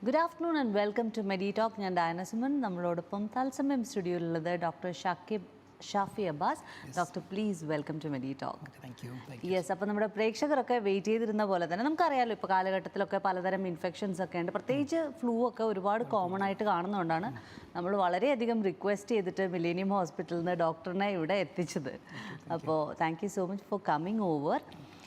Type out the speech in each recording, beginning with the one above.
Good afternoon and welcome to MediTalk. ഞാൻ ഡയന സുമൻ. നമ്മളോടൊപ്പം തത്സമയം സ്റ്റുഡിയോയിലുള്ളത് doctor Shafi Abbas. Doctor please welcome to Meditalk. Yes, അപ്പോൾ നമ്മുടെ പ്രേക്ഷകരൊക്കെ വെയിറ്റ് ചെയ്തിരുന്ന പോലെ തന്നെ നമുക്കറിയാമല്ലോ ഇപ്പോൾ കാലഘട്ടത്തിലൊക്കെ പലതരം ഇൻഫെക്ഷൻസ് ഒക്കെ ഉണ്ട്. പ്രത്യേകിച്ച് ഫ്ലൂ ഒക്കെ ഒരുപാട് കോമൺ ആയിട്ട് കാണുന്നതുകൊണ്ടാണ് നമ്മൾ വളരെയധികം റിക്വസ്റ്റ് ചെയ്തിട്ട് മിലേനിയം ഹോസ്പിറ്റലിൽ നിന്ന് ഡോക്ടറിനെ ഇവിടെ എത്തിച്ചത്. അപ്പോൾ thank you so much for coming over.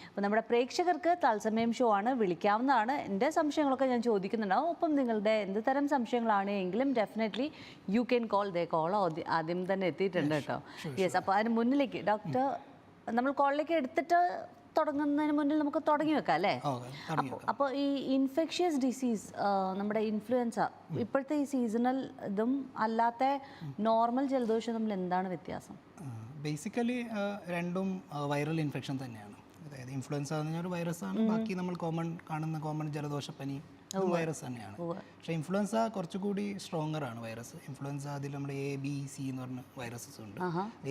അപ്പോൾ നമ്മുടെ പ്രേക്ഷകർക്ക് തത്സമയം ഷോ ആണ്, വിളിക്കാവുന്നതാണ്. എൻ്റെ സംശയങ്ങളൊക്കെ ഞാൻ ചോദിക്കുന്നുണ്ടാവും. ഒപ്പം നിങ്ങളുടെ എന്ത് തരം സംശയങ്ങളാണ് എങ്കിലും definitely you can call. Call ആദ്യം തന്നെ എത്തിയിട്ടുണ്ട് കേട്ടോ. യെസ്, അപ്പോൾ അതിന് മുന്നിലേക്ക് ഡോക്ടർ നമ്മൾ കോളിലേക്ക് എടുത്തിട്ട് തുടങ്ങുന്നതിന് മുന്നിൽ നമുക്ക് തുടങ്ങി വെക്കാം അല്ലേ? അപ്പോൾ ഈ ഇൻഫെക്ഷ്യസ് ഡിസീസ്, നമ്മുടെ ഇൻഫ്ലുവൻസ, ഇപ്പോഴത്തെ ഈ സീസണൽ ഇതും അല്ലാത്ത നോർമൽ ജലദോഷം തമ്മിൽ എന്താണ് വ്യത്യാസം? ബേസിക്കലി രണ്ടും വൈറൽ ഇൻഫെക്ഷൻ തന്നെയാണ്. അതായത് ഇൻഫ്ലുവൻസ എന്ന് പറഞ്ഞാൽ ഒരു വൈറസാണ്. ബാക്കി നമ്മൾ കോമൺ ജലദോഷപ്പനി വൈറസ് തന്നെയാണ്. പക്ഷേ ഇൻഫ്ലുവൻസ കുറച്ചുകൂടി സ്ട്രോങ്ങർ ആണ് വൈറസ്. ഇൻഫ്ലുവൻസ അതിൽ നമ്മുടെ ABC എന്ന് പറഞ്ഞ വൈറസസ് ഉണ്ട്.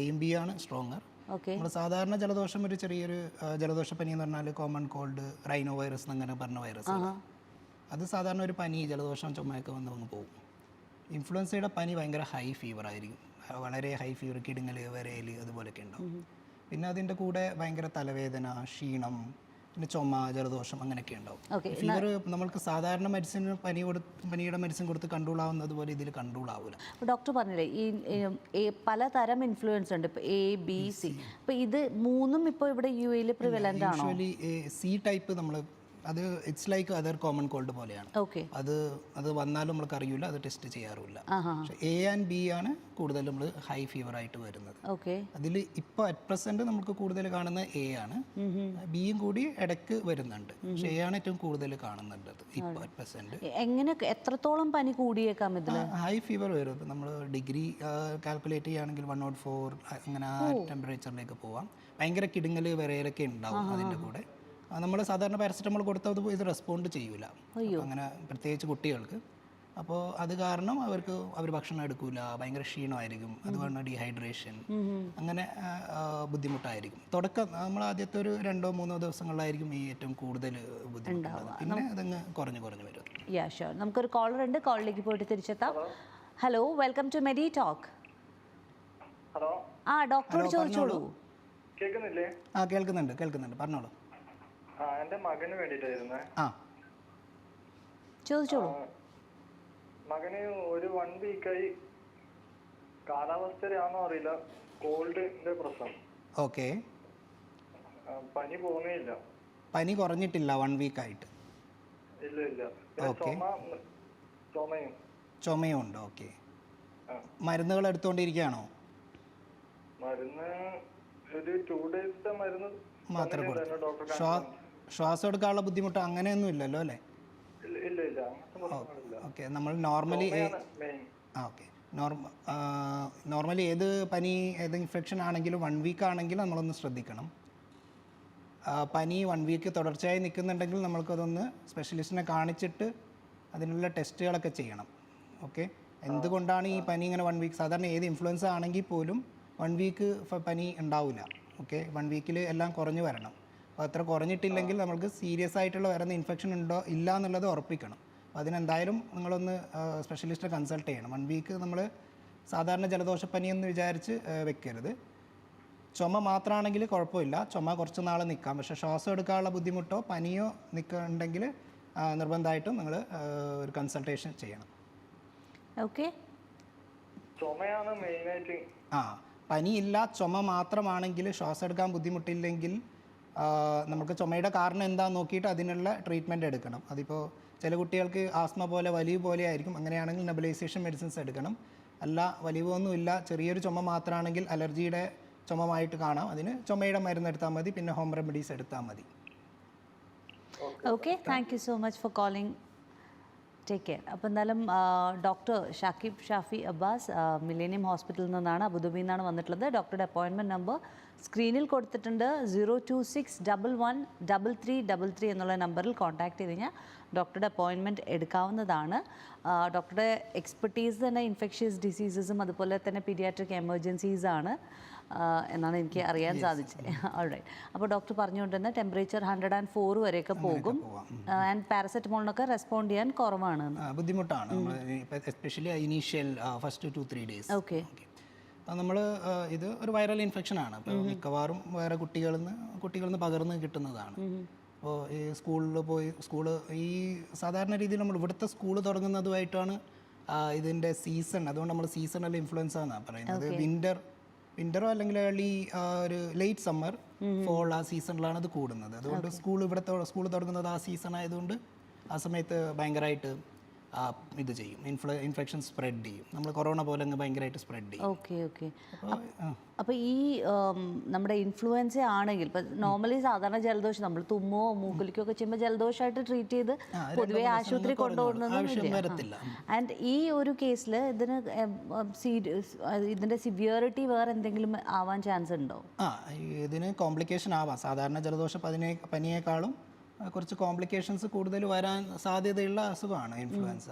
AB ആണ് സ്ട്രോങ്ങർ. നമ്മൾ സാധാരണ ജലദോഷം ഒരു ചെറിയൊരു ജലദോഷപ്പനി എന്ന് പറഞ്ഞാൽ കോമൺ കോൾഡ്, റൈനോ വൈറസ് എന്നങ്ങനെ പറഞ്ഞ വൈറസ്, അത് സാധാരണ ഒരു പനി, ജലദോഷം, ചുമയൊക്കെ വന്ന് പോകും. ഇൻഫ്ലുവൻസയുടെ പനി ഭയങ്കര ഹൈ ഫീവർ ആയിരിക്കും, വളരെ ഹൈ ഫീവർ, കിടുങ്ങൽ, വരയൽ അതുപോലെയൊക്കെ ഉണ്ടാവും. പിന്നെ അതിൻ്റെ കൂടെ ഭയങ്കര തലവേദന, ക്ഷീണം, പിന്നെ ചുമ, ജലദോഷം അങ്ങനെയൊക്കെ ഉണ്ടാവും. ഫീവർ നമ്മൾക്ക് സാധാരണ മെഡിസിൻ പനിയുടെ മെഡിസിൻ കൊടുത്ത് കൺട്രോൾ ആവുന്നത് പോലെ ഇതിൽ കൺട്രോൾ ആവില്ല. ഡോക്ടർ പറഞ്ഞില്ലേ ഈ പലതരം ഇൻഫ്ലുവൻസ് ഉണ്ട്, ഇപ്പോൾ ABC. അപ്പോൾ ഇത് മൂന്നും ഇപ്പോൾ ഇവിടെ UAE പ്രിവലൻ്റ് ആണോ? യൂഷ്വലി C ടൈപ്പ് നമ്മൾ അത് it's like other common called പോലെയാണ്. അത് വന്നാലും നമ്മൾക്ക് അറിയില്ല, അത് ടെസ്റ്റ് ചെയ്യാറില്ല. പക്ഷേ A and B ആണ് കൂടുതൽ നമ്മൾ ഹൈ ഫീവർ ആയിട്ട് വരുന്നത്. അതിൽ ഇപ്പോൾ അറ്റ് പ്രസന്റ് നമുക്ക് കൂടുതൽ കാണുന്നത് A ആണ്. ബിയും കൂടി ഇടയ്ക്ക് വരുന്നുണ്ട്, പക്ഷേ A ആണ് ഏറ്റവും കൂടുതൽ കാണുന്നുണ്ട് ഇപ്പോൾ അറ്റ് പ്രസന്റ്. എങ്ങനെ എത്രത്തോളം പനി കൂടിയേക്കാം ഇതിൽ? ഹൈ ഫീവർ വരും. നമ്മൾ ഡിഗ്രി കാൽക്കുലേറ്റ് ചെയ്യുകയാണെങ്കിൽ 104 അങ്ങനെ ആ ടെമ്പറേച്ചറിലേക്ക് പോവാം. ഭയങ്കര കിടുങ്ങൽ, വിറയലൊക്കെ ഉണ്ടാവും അതിൻ്റെ കൂടെ. നമ്മൾ സാധാരണ പാരസെറ്റമോൾ കൊടുത്തത് ഇത് റെസ്പോണ്ട് ചെയ്യൂല, അങ്ങനെ പ്രത്യേകിച്ച് കുട്ടികൾക്ക്. അപ്പോൾ അത് കാരണം അവർ ഭക്ഷണം എടുക്കൂല, ഭയങ്കര ക്ഷീണമായിരിക്കും, അതുകൊണ്ട് ഡീഹൈഡ്രേഷൻ, അങ്ങനെ ബുദ്ധിമുട്ടായിരിക്കും. നമ്മൾ ആദ്യത്തെ ഒരു 2-3 ദിവസങ്ങളിലായിരിക്കും ഈ ഏറ്റവും കൂടുതൽ ബുദ്ധിമുട്ടുള്ളത്. പിന്നെ അതങ്ങ് കുറഞ്ഞു വരും. നമുക്കൊരു കോളർ ഉണ്ട്, കോളിലേക്ക് പോയിട്ട് തിരിച്ചെത്താം. Hello, welcome to Meditalk. Hello, ഡോക്ടറോട് ചോദിച്ചോളൂ. കേൾക്കുന്നില്ലേ? കേൾക്കുന്നുണ്ട്, പറഞ്ഞോളൂ. എന്റെ മകന് വേണ്ടിട്ടായിരുന്നേ. ചോദിച്ചോളൂ. മകന് ഒരു 1 വീക്കായി കാലാവസ്ഥയാണോ അറിയില്ല, കോൾഡിന്റെ പ്രശ്നം. പനി പോകുന്നില്ല. പനി കുറഞ്ഞിട്ടില്ല 1 വീക്കായിട്ട്? ഇല്ല. ചുമയും ഉണ്ട്. ഓക്കെ, മരുന്നുകൾ എടുത്തുകൊണ്ടിരിക്കുകയാണോ? മരുന്ന് ഒരു 2 ഡേയ്സത്തെ മരുന്ന് മാത്രമേ കൊടുത്തു. ശ്വാസം എടുക്കാനുള്ള ബുദ്ധിമുട്ട് അങ്ങനെയൊന്നും ഇല്ലല്ലോ അല്ലേ? ഇല്ല. ഓക്കെ, നമ്മൾ നോർമലി ഏത് ഇൻഫെക്ഷൻ ആണെങ്കിലും 1 വീക്ക് ആണെങ്കിലും നമ്മളൊന്ന് ശ്രദ്ധിക്കണം. പനി 1 വീക്ക് തുടർച്ചയായി നിൽക്കുന്നുണ്ടെങ്കിൽ നമ്മൾക്കതൊന്ന് സ്പെഷ്യലിസ്റ്റിനെ കാണിച്ചിട്ട് അതിനുള്ള ടെസ്റ്റുകളൊക്കെ ചെയ്യണം. ഓക്കെ, എന്തുകൊണ്ടാണ് ഈ പനി ഇങ്ങനെ 1 വീക്ക്? സാധാരണ ഏത് ഇൻഫ്ലുവൻസ ആണെങ്കിൽ പോലും 1 വീക്ക് പനി ഉണ്ടാവില്ല. ഓക്കെ, 1 വീക്കിൽ എല്ലാം കുറഞ്ഞു വരണം. അപ്പോൾ അത്ര കുറഞ്ഞിട്ടില്ലെങ്കിൽ നമ്മൾക്ക് സീരിയസ് ആയിട്ടുള്ള വരുന്ന ഇൻഫെക്ഷൻ ഉണ്ടോ ഇല്ല എന്നുള്ളത് ഉറപ്പിക്കണം. അപ്പോൾ അതിനെന്തായാലും നിങ്ങളൊന്ന് സ്പെഷ്യലിസ്റ്റിനെ കൺസൾട്ട് ചെയ്യണം. 1 വീക്ക് നമ്മൾ സാധാരണ ജലദോഷപ്പനി എന്ന് വിചാരിച്ച് വെക്കരുത്. ചുമ മാത്രമാണെങ്കിൽ കുഴപ്പമില്ല, ചുമ കുറച്ച് നാൾ നിൽക്കാം. പക്ഷേ ശ്വാസം എടുക്കാനുള്ള ബുദ്ധിമുട്ടോ പനിയോ നിൽക്കുന്നുണ്ടെങ്കിൽ നിർബന്ധമായിട്ടും നിങ്ങൾ ഒരു കൺസൾട്ടേഷൻ ചെയ്യണം. ഓക്കെ, ചുമയാണ് മെയിനായിട്ട്. പനിയില്ല, ചുമ മാത്രമാണെങ്കിൽ, ശ്വാസം എടുക്കാൻ ബുദ്ധിമുട്ടില്ലെങ്കിൽ നമുക്ക് ചുമയുടെ കാരണം എന്താണെന്ന് നോക്കിയിട്ട് അതിനുള്ള ട്രീറ്റ്മെൻറ്റ് എടുക്കണം. അതിപ്പോൾ ചില കുട്ടികൾക്ക് ആസ്മ പോലെ വലിവ് പോലെ ആയിരിക്കും, അങ്ങനെയാണെങ്കിൽ നെബുലൈസേഷൻ മെഡിസിൻസ് എടുക്കണം. അല്ല, വലിവൊന്നുമില്ല, ചെറിയൊരു ചുമ മാത്രമാണെങ്കിൽ അലർജിയുടെ ചുമമായിട്ട് കാണാം, അതിന് ചുമയുടെ മരുന്ന് എടുത്താൽ മതി, പിന്നെ ഹോം റെമഡീസ് എടുത്താൽ മതി. Okay, thank you so much for calling. Take care. അപ്പോൾ എന്തായാലും ഡോക്ടർ ഷാഫി അബ്ബാസ് മിലേനിയം ഹോസ്പിറ്റലിൽ നിന്നാണ്, അബുദാബിയിൽ നിന്നാണ് വന്നിട്ടുള്ളത്. ഡോക്ടറുടെ അപ്പോയിൻമെൻറ്റ് നമ്പർ സ്ക്രീനിൽ കൊടുത്തിട്ടുണ്ട്. 026113333 എന്നുള്ള നമ്പറിൽ കോൺടാക്ട് ചെയ്ത് കഴിഞ്ഞാൽ ഡോക്ടറുടെ അപ്പോയിൻമെൻറ്റ് എടുക്കാവുന്നതാണ്. ഡോക്ടറുടെ എക്സ്പെർട്ടീസ് തന്നെ ഇൻഫെക്ഷ്യസ് ഡിസീസസും അതുപോലെ തന്നെ പീഡിയാട്രിക് എമർജൻസീസാണ്. എന്നാണ് എനിക്ക് അറിയാൻ സാധിച്ചത്. ഓൾറൈറ്റ്. അപ്പോൾ ഡോക്ടർ പറഞ്ഞുകൊണ്ട് തന്നെ ടെമ്പറേച്ചർ 104 വരെയൊക്കെ പോകും, ആൻഡ് പാരസെറ്റമോളിനൊക്കെ റെസ്പോണ്ട് ചെയ്യാൻ കുറവാണ്. ബുദ്ധിമുട്ടാണ് especially initial first 2-3 days. Okay. അപ്പോൾ നമ്മൾ ഇത് ഒരു വൈറൽ ഇൻഫെക്ഷൻ ആണ്. അപ്പോൾ മിക്കവാറും വേറെ കുട്ടികളിൽ നിന്ന് പകർന്ന് കിട്ടുന്നതാണ്. അപ്പോൾ ഈ സ്കൂള് ഈ സാധാരണ രീതിയിൽ നമ്മൾ ഇവിടുത്തെ സ്കൂൾ തുടങ്ങുന്നതുമായിട്ടാണ് ഇതിൻ്റെ സീസൺ. അതുകൊണ്ട് നമ്മൾ സീസണൽ ഇൻഫ്ലുവൻസ എന്നാണ് പറയുന്നത്. വിൻ്ററോ അല്ലെങ്കിൽ ഏർലി ഒരു ലേറ്റ് സമ്മർ, ഫോൾ ആ സീസണിലാണ് ഇത് കൂടുന്നത്. അതുകൊണ്ട് സ്കൂൾ തുടങ്ങുന്നത് ആ സീസൺ ആയതുകൊണ്ട് ആ സമയത്ത് ഭയങ്കരമായിട്ട് ഇത് ചെയ്യും, ഇൻഫെക്ഷൻ സ്പ്രെഡ് ചെയ്യും. നമ്മൾ കൊറോണ പോലെ അങ്ങ് ഭയങ്കരമായിട്ട് സ്പ്രെഡ് ചെയ്യും. ഓക്കെ. അപ്പോൾ ഈ നമ്മുടെ ഇൻഫ്ലുവൻസ ആണെങ്കിൽ ഇപ്പം നോർമലി സാധാരണ ജലദോഷം നമ്മൾ തുമ്മോ മൂക്കിലേക്കോ ഒക്കെ ചെയ്യുമ്പോൾ ജലദോഷമായിട്ട് ട്രീറ്റ് ചെയ്ത് പൊതുവെ ആശുപത്രി കൊണ്ടുപോകുന്നതൊന്നുമില്ല. ആൻഡ് ഈ ഒരു കേസിൽ ഇതിൻ്റെ സിവിയറിറ്റി വേറെ എന്തെങ്കിലും ആവാൻ ചാൻസ് ഉണ്ടോ? ഇതിന് കോംപ്ലിക്കേഷൻ ആവാം. സാധാരണ ജലദോഷ പനിയേക്കാളും കുറച്ച് കോംപ്ലിക്കേഷൻസ് കൂടുതൽ വരാൻ സാധ്യതയുള്ള അസുഖമാണ് ഇൻഫ്ലുവൻസ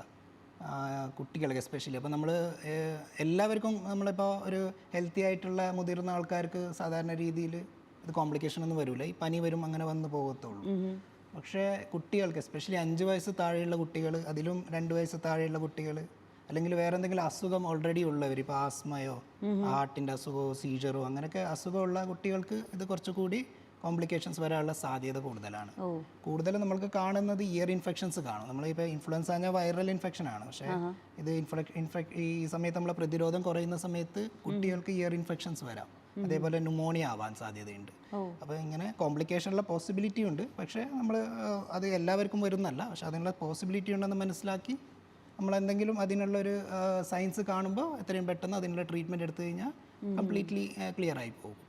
കുട്ടികൾക്ക് എസ്പെഷ്യലി. അപ്പോൾ നമ്മൾ എല്ലാവർക്കും നമ്മളിപ്പോൾ ഒരു ഹെൽത്തി ആയിട്ടുള്ള മുതിർന്ന ആൾക്കാർക്ക് സാധാരണ രീതിയിൽ ഇത് കോംപ്ലിക്കേഷൻ ഒന്നും വരില്ല. ഈ പനി വരും, അങ്ങനെ വന്ന് പോകത്തുള്ളൂ. പക്ഷേ കുട്ടികൾക്ക് എസ്പെഷ്യലി 5 വയസ്സ് താഴെയുള്ള കുട്ടികൾ, അതിലും 2 വയസ്സ് താഴെയുള്ള കുട്ടികൾ, അല്ലെങ്കിൽ വേറെ എന്തെങ്കിലും അസുഖം ഓൾറെഡി ഉള്ളവർ, ഇപ്പോൾ ആസ്മയോ ഹാർട്ടിൻ്റെ അസുഖമോ സീജറോ അങ്ങനെയൊക്കെ അസുഖമുള്ള കുട്ടികൾക്ക് ഇത് കുറച്ചുകൂടി കോംപ്ലിക്കേഷൻസ് വരാനുള്ള സാധ്യത കൂടുതലാണ്. കൂടുതലും നമ്മൾക്ക് കാണുന്നത് ഇയർ ഇൻഫെക്ഷൻസ് കാണും. നമ്മളിപ്പോൾ ഇൻഫ്ലുവൻസ പറഞ്ഞാൽ വൈറൽ ഇൻഫെക്ഷൻ ആണ്. പക്ഷേ ഇത് ഈ സമയത്ത് നമ്മളെ പ്രതിരോധം കുറയുന്ന സമയത്ത് കുട്ടികൾക്ക് ഇയർ ഇൻഫെക്ഷൻസ് വരാം. അതേപോലെ ന്യൂമോണിയ ആവാൻ സാധ്യതയുണ്ട്. അപ്പോൾ ഇങ്ങനെ കോംപ്ലിക്കേഷനുള്ള പോസിബിലിറ്റി ഉണ്ട്. പക്ഷേ നമ്മൾ അത് എല്ലാവർക്കും വരുന്നല്ല, പക്ഷെ അതിനുള്ള പോസിബിലിറ്റി ഉണ്ടെന്ന് മനസ്സിലാക്കി നമ്മളെന്തെങ്കിലും അതിനുള്ളൊരു സയൻസ് കാണുമ്പോൾ എത്രയും പെട്ടെന്ന് അതിനുള്ള ട്രീറ്റ്മെൻറ്റ് എടുത്തു കഴിഞ്ഞാൽ കംപ്ലീറ്റ്ലി ക്ലിയർ ആയി പോകും.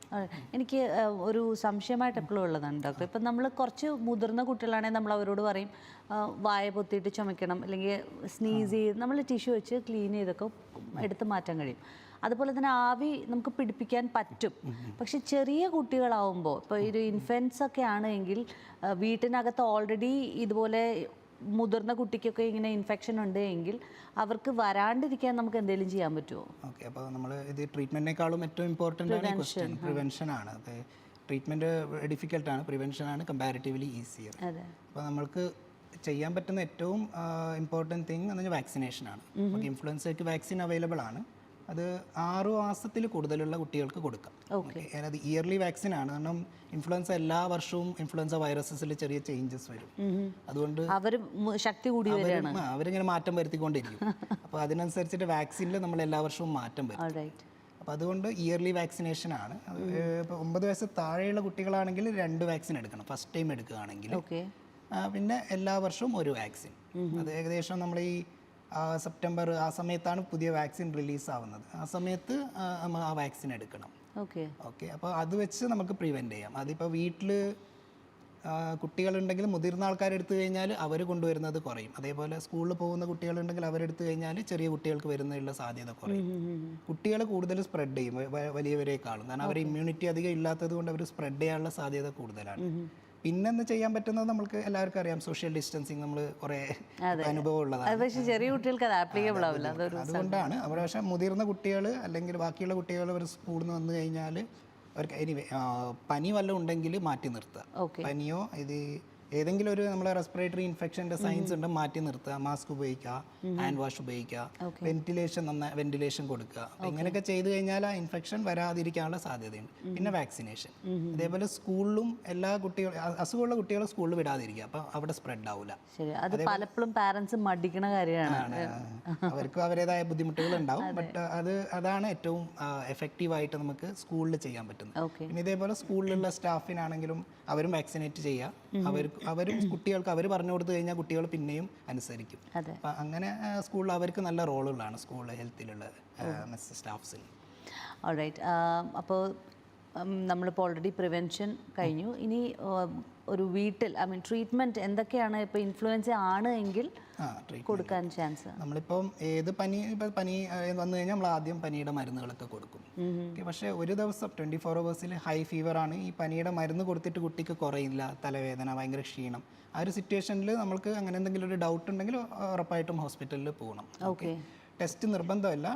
എനിക്ക് ഒരു സംശയമായിട്ട് എപ്പോഴും ഉള്ളതാണ് ഡോക്ടർ. ഇപ്പം നമ്മൾ കുറച്ച് മുതിർന്ന കുട്ടികളാണെങ്കിൽ നമ്മൾ അവരോട് പറയും വായ പൊത്തിയിട്ട് ചുമയ്ക്കണം, അല്ലെങ്കിൽ സ്നീസ് ചെയ്ത് നമ്മൾ ടിഷ്യൂ വെച്ച് ക്ലീൻ ചെയ്തൊക്കെ എടുത്ത് മാറ്റാൻ കഴിയും. അതുപോലെ തന്നെ ആവി നമുക്ക് പിടിപ്പിക്കാൻ പറ്റും. പക്ഷെ ചെറിയ കുട്ടികളാവുമ്പോൾ, ഇപ്പോൾ ഒരു ഇൻഫൻസ് ഒക്കെ ആണെങ്കിൽ വീട്ടിനകത്ത് ഓൾറെഡി ഇതുപോലെ മുതിർന്ന കുട്ടിക്കൊക്കെ ഇങ്ങനെ ഇൻഫെക്ഷൻ ഉണ്ട് എങ്കിൽ അവർക്ക് വരാണ്ടിരിക്കാൻ നമുക്ക് എന്തെങ്കിലും ചെയ്യാൻ പറ്റുമോ? ഓക്കെ. അപ്പോൾ നമ്മൾ ഇത് ട്രീറ്റ്മെൻറ്റിനേക്കാളും ഏറ്റവും ഇമ്പോർട്ടൻ്റ് ആണ് ക്വസ്റ്റ്യൻ പ്രിവെൻഷനാണ്. അത് ട്രീറ്റ്മെൻറ്റ് ഡിഫിക്കൽട്ടാണ്, പ്രിവെൻഷനാണ് കമ്പാരിറ്റീവ്ലി ഈസിയർ. അപ്പോൾ നമ്മൾക്ക് ചെയ്യാൻ പറ്റുന്ന ഏറ്റവും ഇമ്പോർട്ടൻറ്റ് തിങ് എന്ന് പറഞ്ഞാൽ വാക്സിനേഷനാണ്. നമുക്ക് ഇൻഫ്ലുവൻസയ്ക്ക് വാക്സിൻ അവൈലബിൾ ആണ്. അത് 6 മാസത്തിൽ കൂടുതലുള്ള കുട്ടികൾക്ക് കൊടുക്കാം. അത് ഇയർലി വാക്സിൻ ആണ്. കാരണം ഇൻഫ്ലുവൻസ എല്ലാ വർഷവും ഇൻഫ്ലുവൻസ വൈറസസിൽ ചെറിയ ചേഞ്ചസ് വരും. അതുകൊണ്ട് അവരിങ്ങനെ മാറ്റം വരുത്തിക്കൊണ്ടിരിക്കും. അപ്പോൾ അതിനനുസരിച്ചിട്ട് വാക്സിനിൽ നമ്മൾ എല്ലാ വർഷവും മാറ്റം വരും. അപ്പോൾ അതുകൊണ്ട് ഇയർലി വാക്സിനേഷൻ ആണ്. ഇപ്പോൾ 9 വയസ്സ് താഴെയുള്ള കുട്ടികളാണെങ്കിൽ 2 വാക്സിൻ എടുക്കണം ഫസ്റ്റ് ടൈം എടുക്കുകയാണെങ്കിൽ. പിന്നെ എല്ലാ വർഷവും ഒരു വാക്സിൻ. അത് ഏകദേശം നമ്മൾ ഈ സെപ്റ്റംബർ ആ സമയത്താണ് പുതിയ വാക്സിൻ റിലീസ് ആവുന്നത്. ആ സമയത്ത് നമ്മൾ ആ വാക്സിൻ എടുക്കണം. ഓക്കെ. അപ്പോൾ അത് വെച്ച് നമുക്ക് പ്രിവെൻറ്റ് ചെയ്യാം. അതിപ്പോൾ വീട്ടിൽ കുട്ടികളുണ്ടെങ്കിൽ മുതിർന്ന ആൾക്കാരെടുത്തു കഴിഞ്ഞാൽ അവർ കൊണ്ടുവരുന്നത് കുറയും. അതേപോലെ സ്കൂളിൽ പോകുന്ന കുട്ടികളുണ്ടെങ്കിൽ അവരെടുത്തു കഴിഞ്ഞാൽ ചെറിയ കുട്ടികൾക്ക് വരുന്നതിനുള്ള സാധ്യത കുറയും. കുട്ടികൾ കൂടുതൽ സ്പ്രെഡ് ചെയ്യും വലിയവരെക്കാളും. കാരണം അവർ ഇമ്മ്യൂണിറ്റി അധികം ഇല്ലാത്തത് കൊണ്ട് അവർ സ്പ്രെഡ് ചെയ്യാനുള്ള സാധ്യത കൂടുതലാണ്. പിന്നെന്ന് ചെയ്യാൻ പറ്റുന്നത് നമുക്ക് എല്ലാവർക്കും അറിയാം, സോഷ്യൽ ഡിസ്റ്റൻസിങ് നമ്മൾ കുറേ അനുഭവം ഉള്ളതാണ്. ചെറിയ കുട്ടികൾക്ക് അതുകൊണ്ടാണ് അവർ. പക്ഷേ മുതിർന്ന കുട്ടികൾ അല്ലെങ്കിൽ ബാക്കിയുള്ള കുട്ടികൾ അവർ സ്കൂളിൽ നിന്ന് വന്നു കഴിഞ്ഞാൽ അവർക്ക് എനിവേ പനി വല്ലതും ഉണ്ടെങ്കിൽ മാറ്റി നിർത്തുക. പനിയോ ഇത് ഏതെങ്കിലും ഒരു നമ്മളെ റെസ്പിറേറ്ററി ഇൻഫെക്ഷൻ്റെ സൈൻസ് ഉണ്ട്, മാറ്റി നിർത്തുക. മാസ്ക് ഉപയോഗിക്കുക, ഹാൻഡ് വാഷ് ഉപയോഗിക്കുക, വെന്റിലേഷൻ കൊടുക്കുക. ഇങ്ങനെയൊക്കെ ചെയ്തു കഴിഞ്ഞാൽ ആ ഇൻഫെക്ഷൻ വരാതിരിക്കാനുള്ള സാധ്യതയുണ്ട്. പിന്നെ വാക്സിനേഷൻ. അതേപോലെ സ്കൂളിലും എല്ലാ കുട്ടികളും അസുഖമുള്ള കുട്ടികളെ സ്കൂളിൽ വിടാതിരിക്കുക. അപ്പം അവിടെ സ്പ്രെഡ് ആവില്ല. അത് പലപ്പോഴും പാരന്റ്സ് മടിക്കണ കാര്യമാണ്. അവർക്ക് അവരുടേതായ ബുദ്ധിമുട്ടുകൾ ഉണ്ടാവും. ബട്ട് അതാണ് ഏറ്റവും എഫക്റ്റീവായിട്ട് നമുക്ക് സ്കൂളിൽ ചെയ്യാൻ പറ്റുന്നത്. പിന്നെ ഇതേപോലെ സ്കൂളിലുള്ള സ്റ്റാഫിനാണെങ്കിലും അവരും വാക്സിനേറ്റ് ചെയ്യുക. അവരും കുട്ടികൾക്ക് അവർ പറഞ്ഞു കൊടുത്തു കഴിഞ്ഞാൽ കുട്ടികൾ പിന്നെയും അനുസരിക്കും. അപ്പം അങ്ങനെ സ്കൂളിൽ അവർക്ക് നല്ല റോളുകളാണ് സ്കൂൾ ഹെൽത്തിലുള്ള സ്റ്റാഫ്സിൽ. ഓൾറൈറ്റ്. അപ്പോൾ നമ്മളിപ്പോൾ ഓൾറെഡി പ്രിവെൻഷൻ കഴിഞ്ഞു. ഇനി ഒരു വീട്ടിൽ ട്രീറ്റ്മെൻറ്റ് എന്തൊക്കെയാണ് ഇപ്പോൾ ഇൻഫ്ലുവൻസ ആണ് എങ്കിൽ കൊടുക്കാൻ ചാൻസ്? നമ്മളിപ്പം ഏത് പനി വന്നു കഴിഞ്ഞാൽ നമ്മൾ ആദ്യം പനിയുടെ മരുന്നുകളൊക്കെ കൊടുക്കും. പക്ഷേ ഒരു ദിവസം 24 hours ഹൈ ഫീവറാണ്, ഈ പനിയുടെ മരുന്ന് കൊടുത്തിട്ട് കുട്ടിക്ക് കുറയില്ല, തലവേദന, ഭയങ്കര ക്ഷീണം, ആ ഒരു സിറ്റുവേഷനിൽ നമ്മൾക്ക് അങ്ങനെ എന്തെങ്കിലും ഒരു ഡൗട്ട് ഉണ്ടെങ്കിൽ ഉറപ്പായിട്ടും ഹോസ്പിറ്റലിൽ പോകണം. ഓക്കെ. ടെസ്റ്റ് നിർബന്ധമല്ല,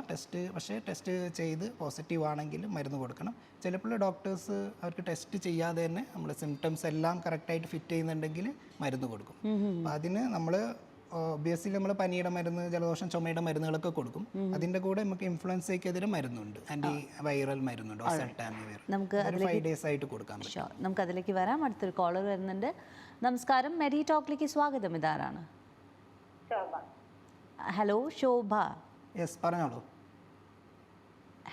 പക്ഷേ ടെസ്റ്റ് ചെയ്ത് പോസിറ്റീവ് ആണെങ്കിൽ മരുന്ന് കൊടുക്കണം. ചിലപ്പോൾ ഡോക്ടേഴ്സ് അവർക്ക് ടെസ്റ്റ് ചെയ്യാതെ തന്നെ നമ്മൾ സിംറ്റംസ് എല്ലാം കറക്റ്റായിട്ട് ഫിറ്റ് ചെയ്യുന്നുണ്ടെങ്കിൽ മരുന്ന് കൊടുക്കും. അപ്പോൾ അതിന് നമ്മൾ ഒബ്വിയസ്ലി നമ്മൾ പനിയുടെ മരുന്ന്, ജലദോഷം, ചുമയുടെ മരുന്നുകളൊക്കെ കൊടുക്കും. അതിൻ്റെ കൂടെ നമുക്ക് ഇൻഫ്ലുവൻസയ്ക്കെതിരെ മരുന്നുണ്ട്, ആൻറ്റി വൈറൽ മരുന്നുണ്ട്, ഒസൽടാമിവിർ. നമുക്ക് 5 days ആയിട്ട് കൊടുക്കാൻ പറ്റും. നമുക്ക് അതിലേക്ക് വരാം. അടുത്തൊരു കോളർ വരുന്നുണ്ട്. നമസ്കാരം, മെഡി ടോക്കിലേക്ക് സ്വാഗതം. ഇതാരാണ്? ഹലോ, ശോഭ. യെസ്, പറഞ്ഞോളൂ.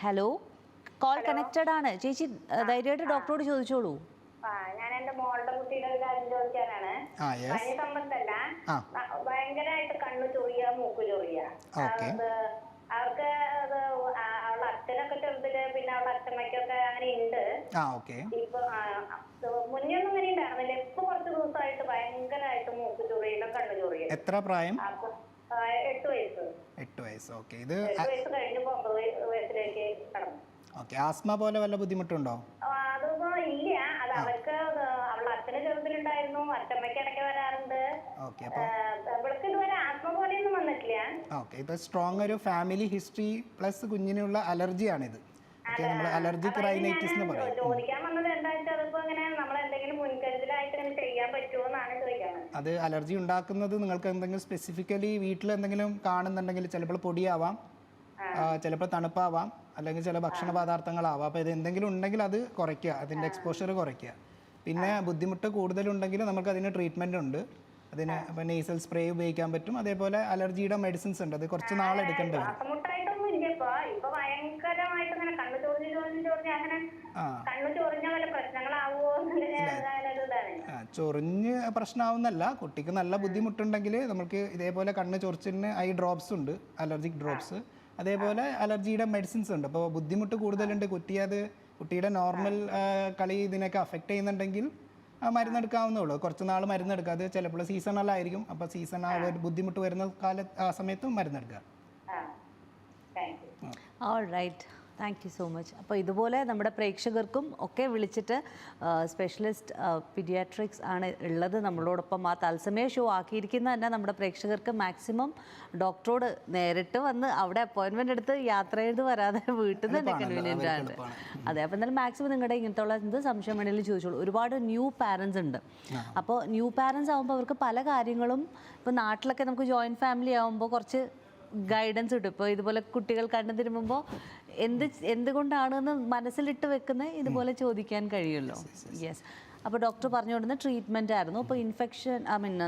ഹലോ, കോൾ കണക്റ്റഡ് ആണ് ചേച്ചി. ധൈര്യമായിട്ട് ഡോക്ടറോട് ചോദിച്ചോളൂ. ഞാൻ എന്റെ മോളുടെ കുട്ടിയുടെ ഒരു കാര്യം ചോദിക്കാനാണ്. പനി സംബന്ധമല്ല, ഭയങ്കരമായിട്ട് കണ്ണു ചൊറിയ, മൂക്ക് ചൊറിയ. അവർക്ക് അവളുടെ അച്ഛനൊക്കെ ചെറുതില്, പിന്നെ അവളുടെ അച്ഛമ്മയ്ക്കൊക്കെ അങ്ങനെ ഉണ്ട്. ഇപ്പൊ മുന്നേ ഒന്നും അങ്ങനെ ഉണ്ടായിരുന്നില്ല. ഇപ്പൊ കുറച്ച് ദിവസമായിട്ട് ഭയങ്കരമായിട്ട് മൂക്ക് ചൊറിയലും കണ്ണു ചൊറിയലും. എത്ര പ്രായം? 8 വയസ്സ്. 8 വയസ്സ്. ഓക്കെ. ഇത് 8 വയസ്സ് കഴിഞ്ഞപ്പോ 9 വയസ്സിലേക്ക് കടന്നു. ഓക്കെ. ആസ്മ പോലെ വല്ല ബുദ്ധിമുട്ടുണ്ടോ? അതൊന്നും ഇല്ല. അത് അവർക്ക് അവളുടെ അച്ഛന് ചെറുതിലുണ്ടായിരുന്നു, അച്ഛമ്മയ്ക്ക് ഇടയ്ക്ക് വരാറുണ്ട്. അവൾക്ക് ഇതുവരെ ആസ്മ പോലെയൊന്നും വന്നിട്ടില്ല. ഓക്കെ. ഇത് സ്ട്രോങ് ഒരു ഫാമിലി ഹിസ്റ്ററി പ്ലസ് കുഞ്ഞിനുള്ള അലർജിയാണിത്. നമ്മൾ അലർജിക് റൈനൈറ്റിസ് എന്ന് പറയും. ചോദിക്കാൻ വന്നത് എന്താ വെച്ചാൽ അതിപ്പോ ഇങ്ങനെ നമ്മൾ എന്തെങ്കിലും മുൻകരുതലായിട്ട് ഇങ്ങനെ ചെയ്യാൻ പറ്റുമോ എന്നാണ് ചോദിക്കുന്നത്. അത് അലർജി ഉണ്ടാക്കുന്നത് നിങ്ങൾക്ക് എന്തെങ്കിലും സ്പെസിഫിക്കലി വീട്ടിൽ എന്തെങ്കിലും കാണുന്നുണ്ടെങ്കിൽ ചിലപ്പോൾ പൊടിയാവാം, ചിലപ്പോൾ തണുപ്പാവാം, അല്ലെങ്കിൽ ചില ഭക്ഷണ പദാർത്ഥങ്ങളാവാം. അപ്പോൾ ഇത് എന്തെങ്കിലും ഉണ്ടെങ്കിൽ അത് കുറയ്ക്കുക, അതിൻ്റെ എക്സ്പോഷർ കുറയ്ക്കുക. പിന്നെ ബുദ്ധിമുട്ട് കൂടുതലുണ്ടെങ്കിൽ നമുക്ക് അതിന് ട്രീറ്റ്മെൻ്റ് ഉണ്ട്. അതിന് ഇപ്പോൾ നെയ്സൽ സ്പ്രേ ഉപയോഗിക്കാൻ പറ്റും. അതേപോലെ അലർജിയുടെ മെഡിസിൻസ് ഉണ്ട്, അത് കുറച്ച് നാളെടുക്കേണ്ടി വരും. ചൊറിഞ്ഞ് പ്രശ്നമാവുന്നല്ല, കുട്ടിക്ക് നല്ല ബുദ്ധിമുട്ടുണ്ടെങ്കിൽ നമുക്ക് ഇതേപോലെ കണ്ണ് ചൊറിച്ചിന് ഐ ഡ്രോപ്സ് ഉണ്ട്, അലർജിക് ഡ്രോപ്സ്. അതേപോലെ അലർജിയുടെ മെഡിസിൻസ് ഉണ്ട്. അപ്പോൾ ബുദ്ധിമുട്ട് കൂടുതലുണ്ട്, കുട്ടിയുടെ നോർമൽ കളി ഇതിനൊക്കെ അഫക്റ്റ് ചെയ്യുന്നുണ്ടെങ്കിൽ മരുന്നെടുക്കാവുന്നുള്ളൂ. കുറച്ച് നാൾ മരുന്നെടുക്കുക. അത് ചിലപ്പോൾ സീസണലായിരിക്കും. അപ്പോൾ സീസൺ ബുദ്ധിമുട്ട് വരുന്ന സമയത്തും മരുന്നെടുക്കുക. All right, thank you so much. അപ്പോൾ ഇതുപോലെ നമ്മുടെ പ്രേക്ഷകർക്കും ഒക്കെ വിളിച്ചിട്ട് സ്പെഷ്യലിസ്റ്റ് പീഡിയാട്രിക്സ് ആണ് ഉള്ളത് നമ്മളോടൊപ്പം. ആ തത്സമയ ഷോ ആക്കിയിരിക്കുന്ന തന്നെ നമ്മുടെ പ്രേക്ഷകർക്ക് മാക്സിമം ഡോക്ടറോട് നേരിട്ട് വന്ന് അവിടെ അപ്പോയിൻമെൻ്റ് എടുത്ത് യാത്ര ചെയ്ത് വരാതെ വീട്ടിൽ നിന്ന് തന്നെ കൺവീനിയൻ്റ് ആണ്. അതെ. അപ്പോൾ എന്നാലും മാക്സിമം നിങ്ങളുടെ ഇങ്ങനത്തുള്ള എന്ത് സംശയം വേണമെങ്കിലും ചോദിച്ചോളൂ. ഒരുപാട് ന്യൂ പാരൻസ് ഉണ്ട്. അപ്പോൾ ന്യൂ പാരൻസ് ആകുമ്പോൾ അവർക്ക് പല കാര്യങ്ങളും, ഇപ്പോൾ നാട്ടിലൊക്കെ നമുക്ക് ജോയിൻറ്റ് ഫാമിലി ആകുമ്പോൾ കുറച്ച് ഗൈഡൻസ് കിട്ടും. ഇപ്പോൾ ഇതുപോലെ കുട്ടികൾ കണ്ടു തിരുമ്പുമ്പോൾ എന്തുകൊണ്ടാണെന്ന് മനസ്സിലിട്ട് വെക്കുന്ന ഇതുപോലെ ചോദിക്കാൻ കഴിയുമല്ലോ. യെസ്. അപ്പോൾ ഡോക്ടർ പറഞ്ഞുകൊണ്ടിരുന്ന ട്രീറ്റ്മെൻ്റ് ആയിരുന്നു. അപ്പോൾ ഇൻഫെക്ഷൻ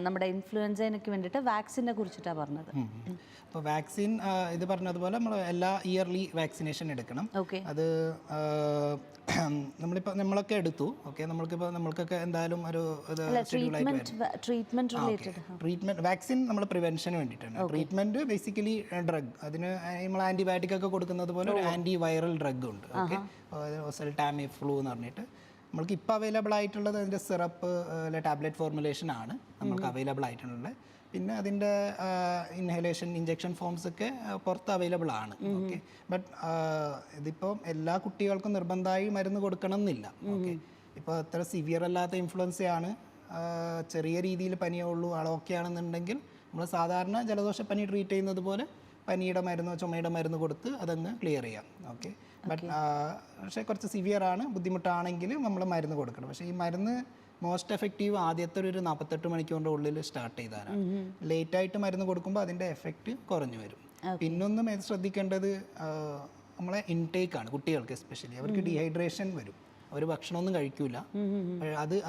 നമ്മുടെ ഇൻഫ്ലുവൻസയ്ക്ക് വേണ്ടിയിട്ട് വാക്സിനെ കുറിച്ചിട്ടാണ് പറഞ്ഞത്. അപ്പോൾ വാക്സിൻ ഇത് പറഞ്ഞതുപോലെ നമ്മൾ എല്ലാ ഇയർലി വാക്സിനേഷൻ എടുക്കണം. അത് നമ്മളൊക്കെ എടുത്തു. ഓക്കെ. നമ്മൾക്കൊക്കെ എന്തായാലും ഒരു ട്രീറ്റ്മെൻറ്റ് വാക്സിൻ നമ്മൾ പ്രിവെൻഷന് വേണ്ടിയിട്ടാണ്. ട്രീറ്റ്മെൻറ്റ് ബേസിക്കലി ഡ്രഗ്, അതിന് നമ്മൾ ആൻറ്റിബയോട്ടിക് ഒക്കെ കൊടുക്കുന്നത് പോലെ ഒരു ആൻറ്റി വൈറൽ ഡ്രഗ് ഉണ്ട്. ഓക്കെ. ഒസൽടാമിഫ്ലൂ എന്ന് പറഞ്ഞിട്ട് നമ്മൾക്ക് ഇപ്പോൾ അവൈലബിൾ ആയിട്ടുള്ളത് അതിൻ്റെ സിറപ്പ് ടാബ്ലറ്റ് ഫോർമുലേഷൻ ആണ് നമ്മൾക്ക് അവൈലബിൾ ആയിട്ടുള്ളത്. പിന്നെ അതിൻ്റെ ഇൻഹലേഷൻ ഇഞ്ചെക്ഷൻ ഫോംസ് ഒക്കെ പുറത്ത് അവൈലബിൾ ആണ്. ഓക്കെ. ബട്ട് ഇതിപ്പോൾ എല്ലാ കുട്ടികൾക്കും നിർബന്ധമായി മരുന്ന് കൊടുക്കണം എന്നില്ല. ഓക്കെ. ഇപ്പോൾ അത്ര സിവിയർ അല്ലാത്ത ഇൻഫ്ലുവൻസയാണ്, ചെറിയ രീതിയിൽ പനിയേ ഉള്ളൂ, ആളൊക്കെ ആണെന്നുണ്ടെങ്കിൽ നമ്മൾ സാധാരണ ജലദോഷപ്പനി ട്രീറ്റ് ചെയ്യുന്നത് പോലെ പനിയുടെ മരുന്നോ ചുമയുടെ മരുന്ന് കൊടുത്ത് അതങ്ങ് ക്ലിയർ ചെയ്യാം. ഓക്കെ. ബട്ട് പക്ഷേ കുറച്ച് സിവിയർ ആണ്, ബുദ്ധിമുട്ടാണെങ്കിൽ നമ്മൾ മരുന്ന് കൊടുക്കണം. പക്ഷേ ഈ മരുന്ന് മോസ്റ്റ് എഫക്റ്റീവ് ആദ്യത്തെ ഒരു 48 മണിക്കൂറിൻ്റെ ഉള്ളിൽ സ്റ്റാർട്ട് ചെയ്താലാണ്. ലേറ്റായിട്ട് മരുന്ന് കൊടുക്കുമ്പോൾ അതിൻ്റെ എഫക്റ്റ് കുറഞ്ഞു വരും. പിന്നൊന്നും ശ്രദ്ധിക്കേണ്ടത് നമ്മളെ ഇൻടേക്കാണ്. കുട്ടികൾക്ക് എസ്പെഷ്യലി അവർക്ക് ഡീഹൈഡ്രേഷൻ വരും, അവർ ഭക്ഷണമൊന്നും കഴിക്കില്ല.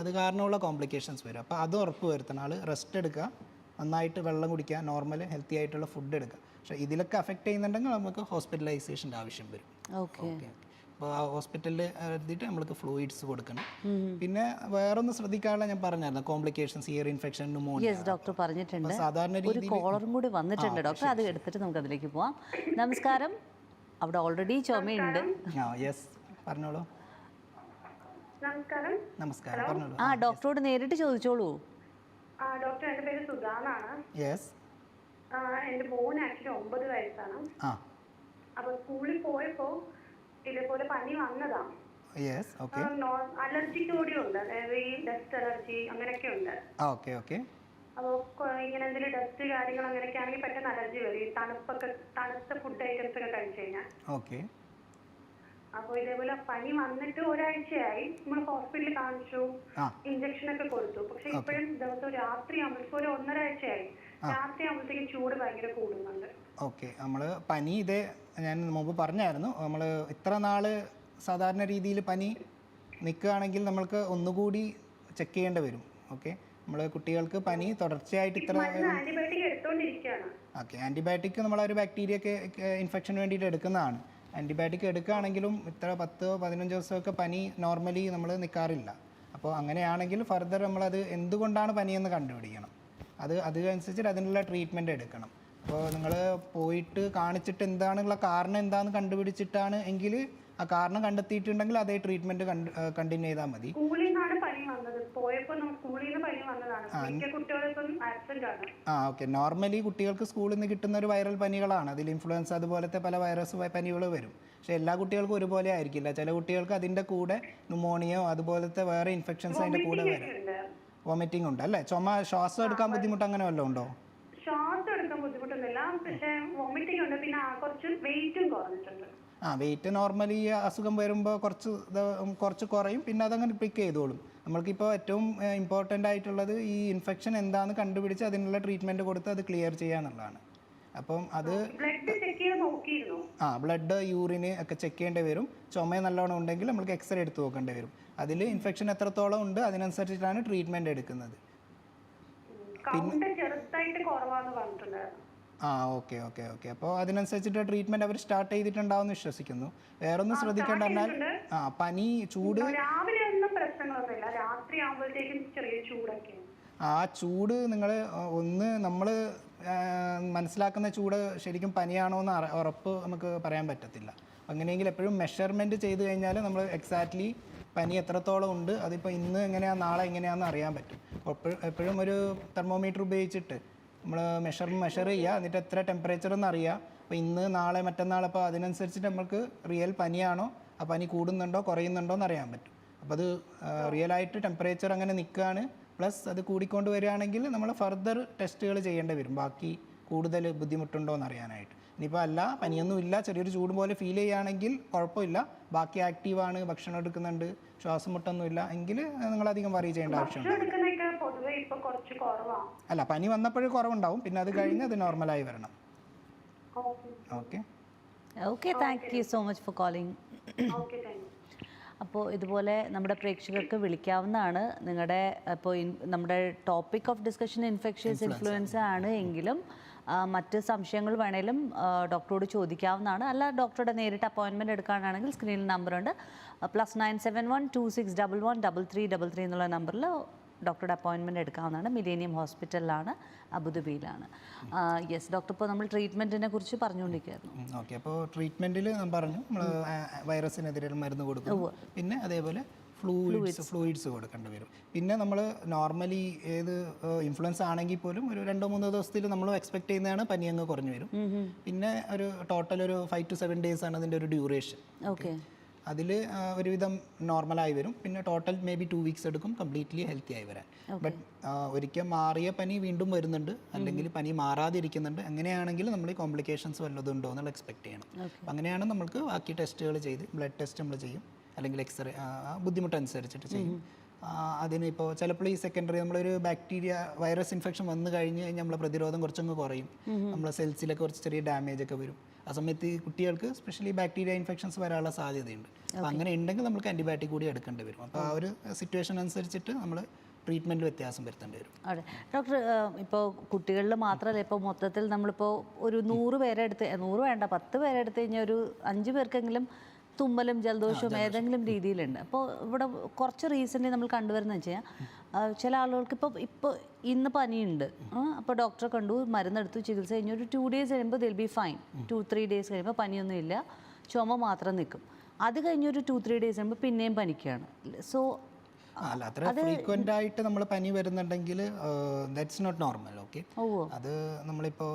അത് കാരണമുള്ള കോംപ്ലിക്കേഷൻസ് വരും. അപ്പോൾ അത് ഉറപ്പ് വരുത്തണം. ആൾ റെസ്റ്റ് എടുക്കുക, നന്നായിട്ട് വെള്ളം കുടിക്കുക, നോർമൽ ഹെൽത്തി ആയിട്ടുള്ള ഫുഡ് എടുക്കുക. പക്ഷേ ഇതിലൊക്കെ അഫക്റ്റ് ചെയ്യുന്നുണ്ടെങ്കിൽ നമുക്ക് ഹോസ്പിറ്റലൈസേഷൻ്റെ ആവശ്യം വരും. ഓക്കെ. അപ്പോൾ ഹോസ്പിറ്റലിൽ എഴുതിയിട്ട് നമ്മൾക്ക് ഫ്ലൂയിഡ്സ് കൊടുക്കണം. പിന്നെ വേറൊന്ന് ശ്രദ്ധിക്കാനുള്ള ഞാൻ പറഞ്ഞായിരുന്നു, complications, year infection, pneumonia. Doctor പറഞ്ഞിട്ടുണ്ട്. സാധാരണ ഒരു കോളറും കൂടി വന്നിട്ടുണ്ട് ഡോക്ടർ, അത് എടുത്തിട്ട് നമുക്ക് അതിലേക്ക് പോവാം. നമസ്കാരം. അവിടെ ഓൾറെഡി ചുമയുണ്ട്. യെസ്, പറഞ്ഞോളൂ. നമസ്കാരം, പറഞ്ഞോളൂ. ഡോക്ടറോട് നേരിട്ട് ചോദിച്ചോളൂ. ഡോക്ടർ, എൻ്റെ പേര് സുധാന്നാണ്. യെസ്. എൻ്റെ മോൻ ആക്ച്വലി 9 വയസ്സാണ്. അപ്പോൾ സ്കൂളിൽ പോയപ്പോൾ ഇതേപോലെ പനി വന്നതാ. അലർജിക്ക് കൂടി ഉണ്ട്, അതായത് ഈ ഡസ്റ്റ് അലർജി അങ്ങനെയൊക്കെ ഉണ്ട്. അപ്പോൾ ഇങ്ങനെ എന്തെങ്കിലും ഡസ്റ്റ് കാര്യങ്ങൾ അങ്ങനെയൊക്കെ ആണെങ്കിൽ പെട്ടെന്ന് അലർജി വരും. ഈ തണുത്ത ഫുഡ് ഐറ്റംസ് ഒക്കെ കഴിച്ചു കഴിഞ്ഞാൽ. ഓക്കെ. അപ്പോൾ ഇതേപോലെ പനി വന്നിട്ട് ഒരാഴ്ചയായി. നമ്മൾ ഹോസ്പിറ്റലിൽ കാണിച്ചു, ഇഞ്ചക്ഷൻ ഒക്കെ കൊടുത്തു. പക്ഷെ ഇപ്പോഴും ദിവസം രാത്രി ആകുമ്പോഴത്തേക്കും ഒരു 1.5 ആഴ്ചയായി രാത്രി ആകുമ്പോഴത്തേക്കും ചൂട് ഭയങ്കര കൂടുന്നുണ്ട്. ഓക്കെ. നമ്മൾ പനി ഇതേ ഞാൻ മുമ്പ് പറഞ്ഞായിരുന്നു, നമ്മൾ ഇത്ര നാൾ സാധാരണ രീതിയിൽ പനി നിൽക്കുകയാണെങ്കിൽ നമ്മൾക്ക് ഒന്നുകൂടി ചെക്ക് ചെയ്യേണ്ടി വരും. ഓക്കെ. നമ്മൾ കുട്ടികൾക്ക് പനി തുടർച്ചയായിട്ട് ഇത്ര ആന്റിബയോട്ടിക് എടുത്തോണ്ടിരിക്കുകയാണ്. ഓക്കെ. ആൻറ്റിബയോട്ടിക് നമ്മളൊരു ബാക്ടീരിയക്ക് ഇൻഫെക്ഷന് വേണ്ടിയിട്ട് എടുക്കുന്നതാണ്. ആൻറ്റിബയോട്ടിക് എടുക്കുകയാണെങ്കിലും ഇത്ര 10-15 ദിവസമൊക്കെ പനി നോർമലി നമ്മൾ നിൽക്കാറില്ല. അപ്പോൾ അങ്ങനെയാണെങ്കിൽ ഫർദർ നമ്മളത് എന്തുകൊണ്ടാണ് പനിയെന്ന് കണ്ടുപിടിക്കണം. അതനുസരിച്ചിട്ട് അതിനുള്ള ട്രീറ്റ്മെൻറ്റ് എടുക്കണം. അപ്പോൾ നിങ്ങൾ പോയിട്ട് കാണിച്ചിട്ട് എന്താണെന്നുള്ള കാരണം എന്താണെന്ന് കണ്ടുപിടിച്ചിട്ടാണ് എങ്കിൽ ആ കാരണം കണ്ടെത്തിയിട്ടുണ്ടെങ്കിൽ അതേ ട്രീറ്റ്മെൻറ്റ് കണ്ടിന്യൂ ചെയ്താൽ മതി. സ്കൂളിൽ നിന്നാണ് പനി വന്നത്. പോയപ്പോൾ സ്കൂളിൽ നിന്ന് പനി വന്നതാണ്. മിക്ക കുട്ടികൾക്കും ആബ്സെന്റ് ആണ്. ഓക്കെ. നോർമലി കുട്ടികൾക്ക് സ്കൂളിൽ നിന്ന് കിട്ടുന്ന ഒരു വൈറൽ പനികളാണ്. അതിൽ ഇൻഫ്ലുവൻസ അതുപോലത്തെ പല വൈറസ് പനികൾ വരും. പക്ഷേ എല്ലാ കുട്ടികൾക്കും ഒരുപോലെ ആയിരിക്കില്ല. ചില കുട്ടികൾക്ക് അതിൻ്റെ കൂടെ ന്യൂമോണിയോ അതുപോലത്തെ വേറെ ഇൻഫെക്ഷൻസ് അതിൻ്റെ കൂടെ വരും. വോമിറ്റിംഗ് ഉണ്ട് അല്ലേ? ചുമ, ശ്വാസം എടുക്കാൻ ബുദ്ധിമുട്ട് അങ്ങനെ വല്ലതും ഉണ്ടോ? ശ്വാസം എടുക്കാൻ ബുദ്ധിമുട്ടൊന്നുമില്ല, പക്ഷേ വോമിറ്റിംഗ് ഉണ്ട്. പിന്നെ കുറച്ച് വെയിറ്റും കുറഞ്ഞിട്ടുണ്ട്. വെയിറ്റ് നോർമലി അസുഖം വരുമ്പോൾ കുറച്ച് കുറയും, പിന്നെ അതങ്ങനെ പിക്ക് ചെയ്തോളും. നമ്മൾക്കിപ്പോൾ ഏറ്റവും ഇമ്പോർട്ടൻ്റ് ആയിട്ടുള്ളത് ഈ ഇൻഫെക്ഷൻ എന്താണെന്ന് കണ്ടുപിടിച്ച് അതിനുള്ള ട്രീറ്റ്മെൻറ്റ് കൊടുത്ത് അത് ക്ലിയർ ചെയ്യാന്നുള്ളതാണ്. അപ്പം അത് ബ്ലഡ്, യൂറിന് ഒക്കെ ചെക്ക് ചെയ്യേണ്ടി വരും. ചുമ നല്ലോണം ഉണ്ടെങ്കിൽ നമുക്ക് എക്സ്റേ എടുത്ത് നോക്കേണ്ടി വരും. അതിൽ ഇൻഫെക്ഷൻ എത്രത്തോളം ഉണ്ട് അതിനനുസരിച്ചിട്ടാണ് ട്രീറ്റ്മെൻറ്റ് എടുക്കുന്നത്. ഓക്കെ. അപ്പോൾ അതിനനുസരിച്ചിട്ട് ട്രീറ്റ്മെൻറ്റ് അവർ സ്റ്റാർട്ട് ചെയ്തിട്ടുണ്ടാവും എന്ന് വിശ്വസിക്കുന്നു. വേറൊന്നും ശ്രദ്ധിക്കേണ്ട പറഞ്ഞാൽ പനി, ചൂട്, ചൂട് നിങ്ങൾ നമ്മൾ മനസ്സിലാക്കുന്ന ചൂട് ശരിക്കും പനിയാണോ എന്ന് ഉറപ്പ് നമുക്ക് പറയാൻ പറ്റത്തില്ല. അങ്ങനെയെങ്കിൽ എപ്പോഴും മെഷർമെൻറ്റ് ചെയ്ത് കഴിഞ്ഞാൽ നമ്മൾ എക്സാക്ട്ലി പനി എത്രത്തോളം ഉണ്ട്, അതിപ്പോൾ ഇന്ന് എങ്ങനെയാണ് നാളെ എങ്ങനെയാണെന്ന് അറിയാൻ പറ്റും. എപ്പോഴും ഒരു തെർമോമീറ്റർ ഉപയോഗിച്ചിട്ട് നമ്മൾ മെഷർ ചെയ്യുക, എന്നിട്ട് എത്ര ടെമ്പറേച്ചർ എന്ന് അറിയുക. അപ്പോൾ ഇന്ന് നാളെ മറ്റന്നാൾ, അപ്പോൾ അതിനനുസരിച്ചിട്ട് നമുക്ക് റിയൽ പനിയാണോ, ആ പനി കൂടുന്നുണ്ടോ കുറയുന്നുണ്ടോ എന്ന് അറിയാൻ പറ്റും. അപ്പോൾ അത് റിയലായിട്ട് ടെമ്പറേച്ചർ അങ്ങനെ നിൽക്കുകയാണ്, പ്ലസ് അത് കൂടിക്കൊണ്ട് വരികയാണെങ്കിൽ നമ്മൾ ഫർദർ ടെസ്റ്റുകൾ ചെയ്യേണ്ടി വരും, ബാക്കി കൂടുതൽ ബുദ്ധിമുട്ടുണ്ടോ എന്ന് അറിയാനായിട്ട്. ഇനിയിപ്പോൾ അല്ല, പനിയൊന്നും ഇല്ല, ചെറിയൊരു ചൂട് പോലെ ഫീൽ ചെയ്യുകയാണെങ്കിൽ കുഴപ്പമില്ല, ബാക്കി ആക്റ്റീവാണ്, ഭക്ഷണം എടുക്കുന്നുണ്ട്, ശ്വാസം മുട്ടൊന്നുമില്ല എങ്കിൽ നിങ്ങളധികം വറി ചെയ്യേണ്ട ആവശ്യമുണ്ട്. അല്ല, പനി വന്നപ്പോഴും കുറവുണ്ടാവും, പിന്നെ അത് കഴിഞ്ഞ് അത് നോർമലായി വരണം. Okay. Thank you so much for calling. അപ്പോൾ ഇതുപോലെ നമ്മുടെ പ്രേക്ഷകർക്ക് വിളിക്കാവുന്നതാണ്. നിങ്ങളുടെ ഇപ്പോൾ നമ്മുടെ topic of discussion infectious influenza ആണ് എങ്കിലും മറ്റ് സംശയങ്ങൾ വേണേലും ഡോക്ടറോട് ചോദിക്കാവുന്നതാണ്. അല്ല, ഡോക്ടറുടെ നേരിട്ട് അപ്പോയിൻമെൻറ്റ് എടുക്കാനാണെങ്കിൽ സ്ക്രീനിൽ നമ്പറുണ്ട്, +971 2611 3333 എന്നുള്ള നമ്പറിൽ ഡോക്ടറുടെ അപ്പോയിൻമെൻറ്റ് എടുക്കാവുന്നതാണ്. മിലേനിയം ഹോസ്പിറ്റലിലാണ്, അബുദാബിയിലാണ്. യെസ് ഡോക്ടർ, ഇപ്പോൾ നമ്മൾ ട്രീറ്റ്മെൻറ്റിനെ കുറിച്ച് പറഞ്ഞുകൊണ്ടിരിക്കുകയായിരുന്നു. ഓക്കെ. അപ്പോൾ ട്രീറ്റ്മെൻറ്റിൽ ഞാൻ പറഞ്ഞു, നമ്മൾ വൈറസിനെതിരെ മരുന്ന് കൊടുക്കും, പിന്നെ അതേപോലെ ഫ്ലൂയിഡ്സ് കൊടുക്കേണ്ടി വരും. പിന്നെ നമ്മൾ നോർമലി ഏത് ഇൻഫ്ലുവൻസ് ആണെങ്കിൽ പോലും ഒരു 2-3 ദിവസത്തിൽ നമ്മൾ എക്സ്പെക്ട് ചെയ്യുന്നതാണ് പനി അങ്ങ് കുറഞ്ഞു വരും. പിന്നെ ഒരു ടോട്ടൽ ഒരു 5 to 7 days ആണ് അതിൻ്റെ ഒരു ഡ്യൂറേഷൻ. ഓക്കെ. അതിൽ ഒരുവിധം നോർമലായി വരും. പിന്നെ ടോട്ടൽ മേ ബി 2 weeks എടുക്കും കംപ്ലീറ്റ്ലി ഹെൽത്തി ആയി വരാൻ. ബട്ട് ഒരിക്കൽ മാറിയ പനി വീണ്ടും വരുന്നുണ്ട്, അല്ലെങ്കിൽ പനി മാറാതിരിക്കുന്നുണ്ട്, അങ്ങനെയാണെങ്കിൽ നമ്മൾ ഈ കോംപ്ലിക്കേഷൻസ് വല്ലതും ഉണ്ടോ എന്നുള്ള എക്സ്പെക്ട് ചെയ്യണം. അങ്ങനെയാണ് നമ്മൾക്ക് ബാക്കി ടെസ്റ്റുകൾ ചെയ്ത്, ബ്ലഡ് ടെസ്റ്റ് നമ്മൾ ചെയ്യും, അല്ലെങ്കിൽ എക്സ്റേ ബുദ്ധിമുട്ടനുസരിച്ചിട്ട് ചെയ്യും. അതിനിപ്പോൾ ചിലപ്പോൾ ഈ സെക്കൻഡറി നമ്മളൊരു ബാക്ടീരിയ വൈറസ് ഇൻഫെക്ഷൻ വന്നു കഴിഞ്ഞ് കഴിഞ്ഞാൽ നമ്മളെ പ്രതിരോധം കുറച്ചങ്ങ് കുറയും, നമ്മളെ സെൽസിലൊക്കെ കുറച്ച് ചെറിയ ഡാമേജ് ഒക്കെ വരും. ആ സമയത്ത് ഈ കുട്ടികൾക്ക് സ്പെഷ്യലി ബാക്ടീരിയ ഇൻഫെക്ഷൻസ് വരാനുള്ള സാധ്യതയുണ്ട്. അപ്പോൾ അങ്ങനെ ഉണ്ടെങ്കിൽ നമുക്ക് ആൻറ്റിബയോട്ടിക് കൂടി എടുക്കേണ്ടി വരും. അപ്പോൾ ആ ഒരു സിറ്റുവേഷൻ അനുസരിച്ചിട്ട് നമ്മൾ ട്രീറ്റ്മെൻറ്റ് വ്യത്യാസം വരുത്തേണ്ടി വരും. അതെ ഡോക്ടർ, ഇപ്പോൾ കുട്ടികളിൽ മാത്രമല്ല, ഇപ്പോൾ മൊത്തത്തിൽ നമ്മളിപ്പോൾ ഒരു 100 പേരെ എടുത്ത്, 100 വേണ്ട 10 പേരെ എടുത്ത് കഴിഞ്ഞാൽ ഒരു 5 പേർക്കെങ്കിലും തുമ്മലും ജലദോഷവും ഏതെങ്കിലും രീതിയിലുണ്ട്. അപ്പോൾ ഇവിടെ കുറച്ച് റീസെൻ്റ് നമ്മൾ കണ്ടുവരുന്നത് വെച്ച് കഴിഞ്ഞാൽ ചില ആളുകൾക്ക് ഇപ്പോൾ ഇന്ന് പനിയുണ്ട്, അപ്പോൾ ഡോക്ടറെ കണ്ടു, മരുന്നെടുത്തു, ചികിത്സ കഴിഞ്ഞ് ഒരു 2 days കഴിയുമ്പോൾ ദിൽ ബി ഫൈൻ. 2-3 days കഴിയുമ്പോൾ പനിയൊന്നും ഇല്ല, ചുമ മാത്രം നിൽക്കും. അത് കഴിഞ്ഞൊരു 2-3 days കഴിയുമ്പോൾ പിന്നെയും പനിക്കുകയാണ്. സോ അല്ല, അത്ര ഫ്രീക്വൻ്റ് ആയിട്ട് നമ്മൾ പനി വരുന്നുണ്ടെങ്കിൽ ദാറ്റ്സ് നോട്ട് നോർമൽ. ഓക്കെ. അത് നമ്മളിപ്പോൾ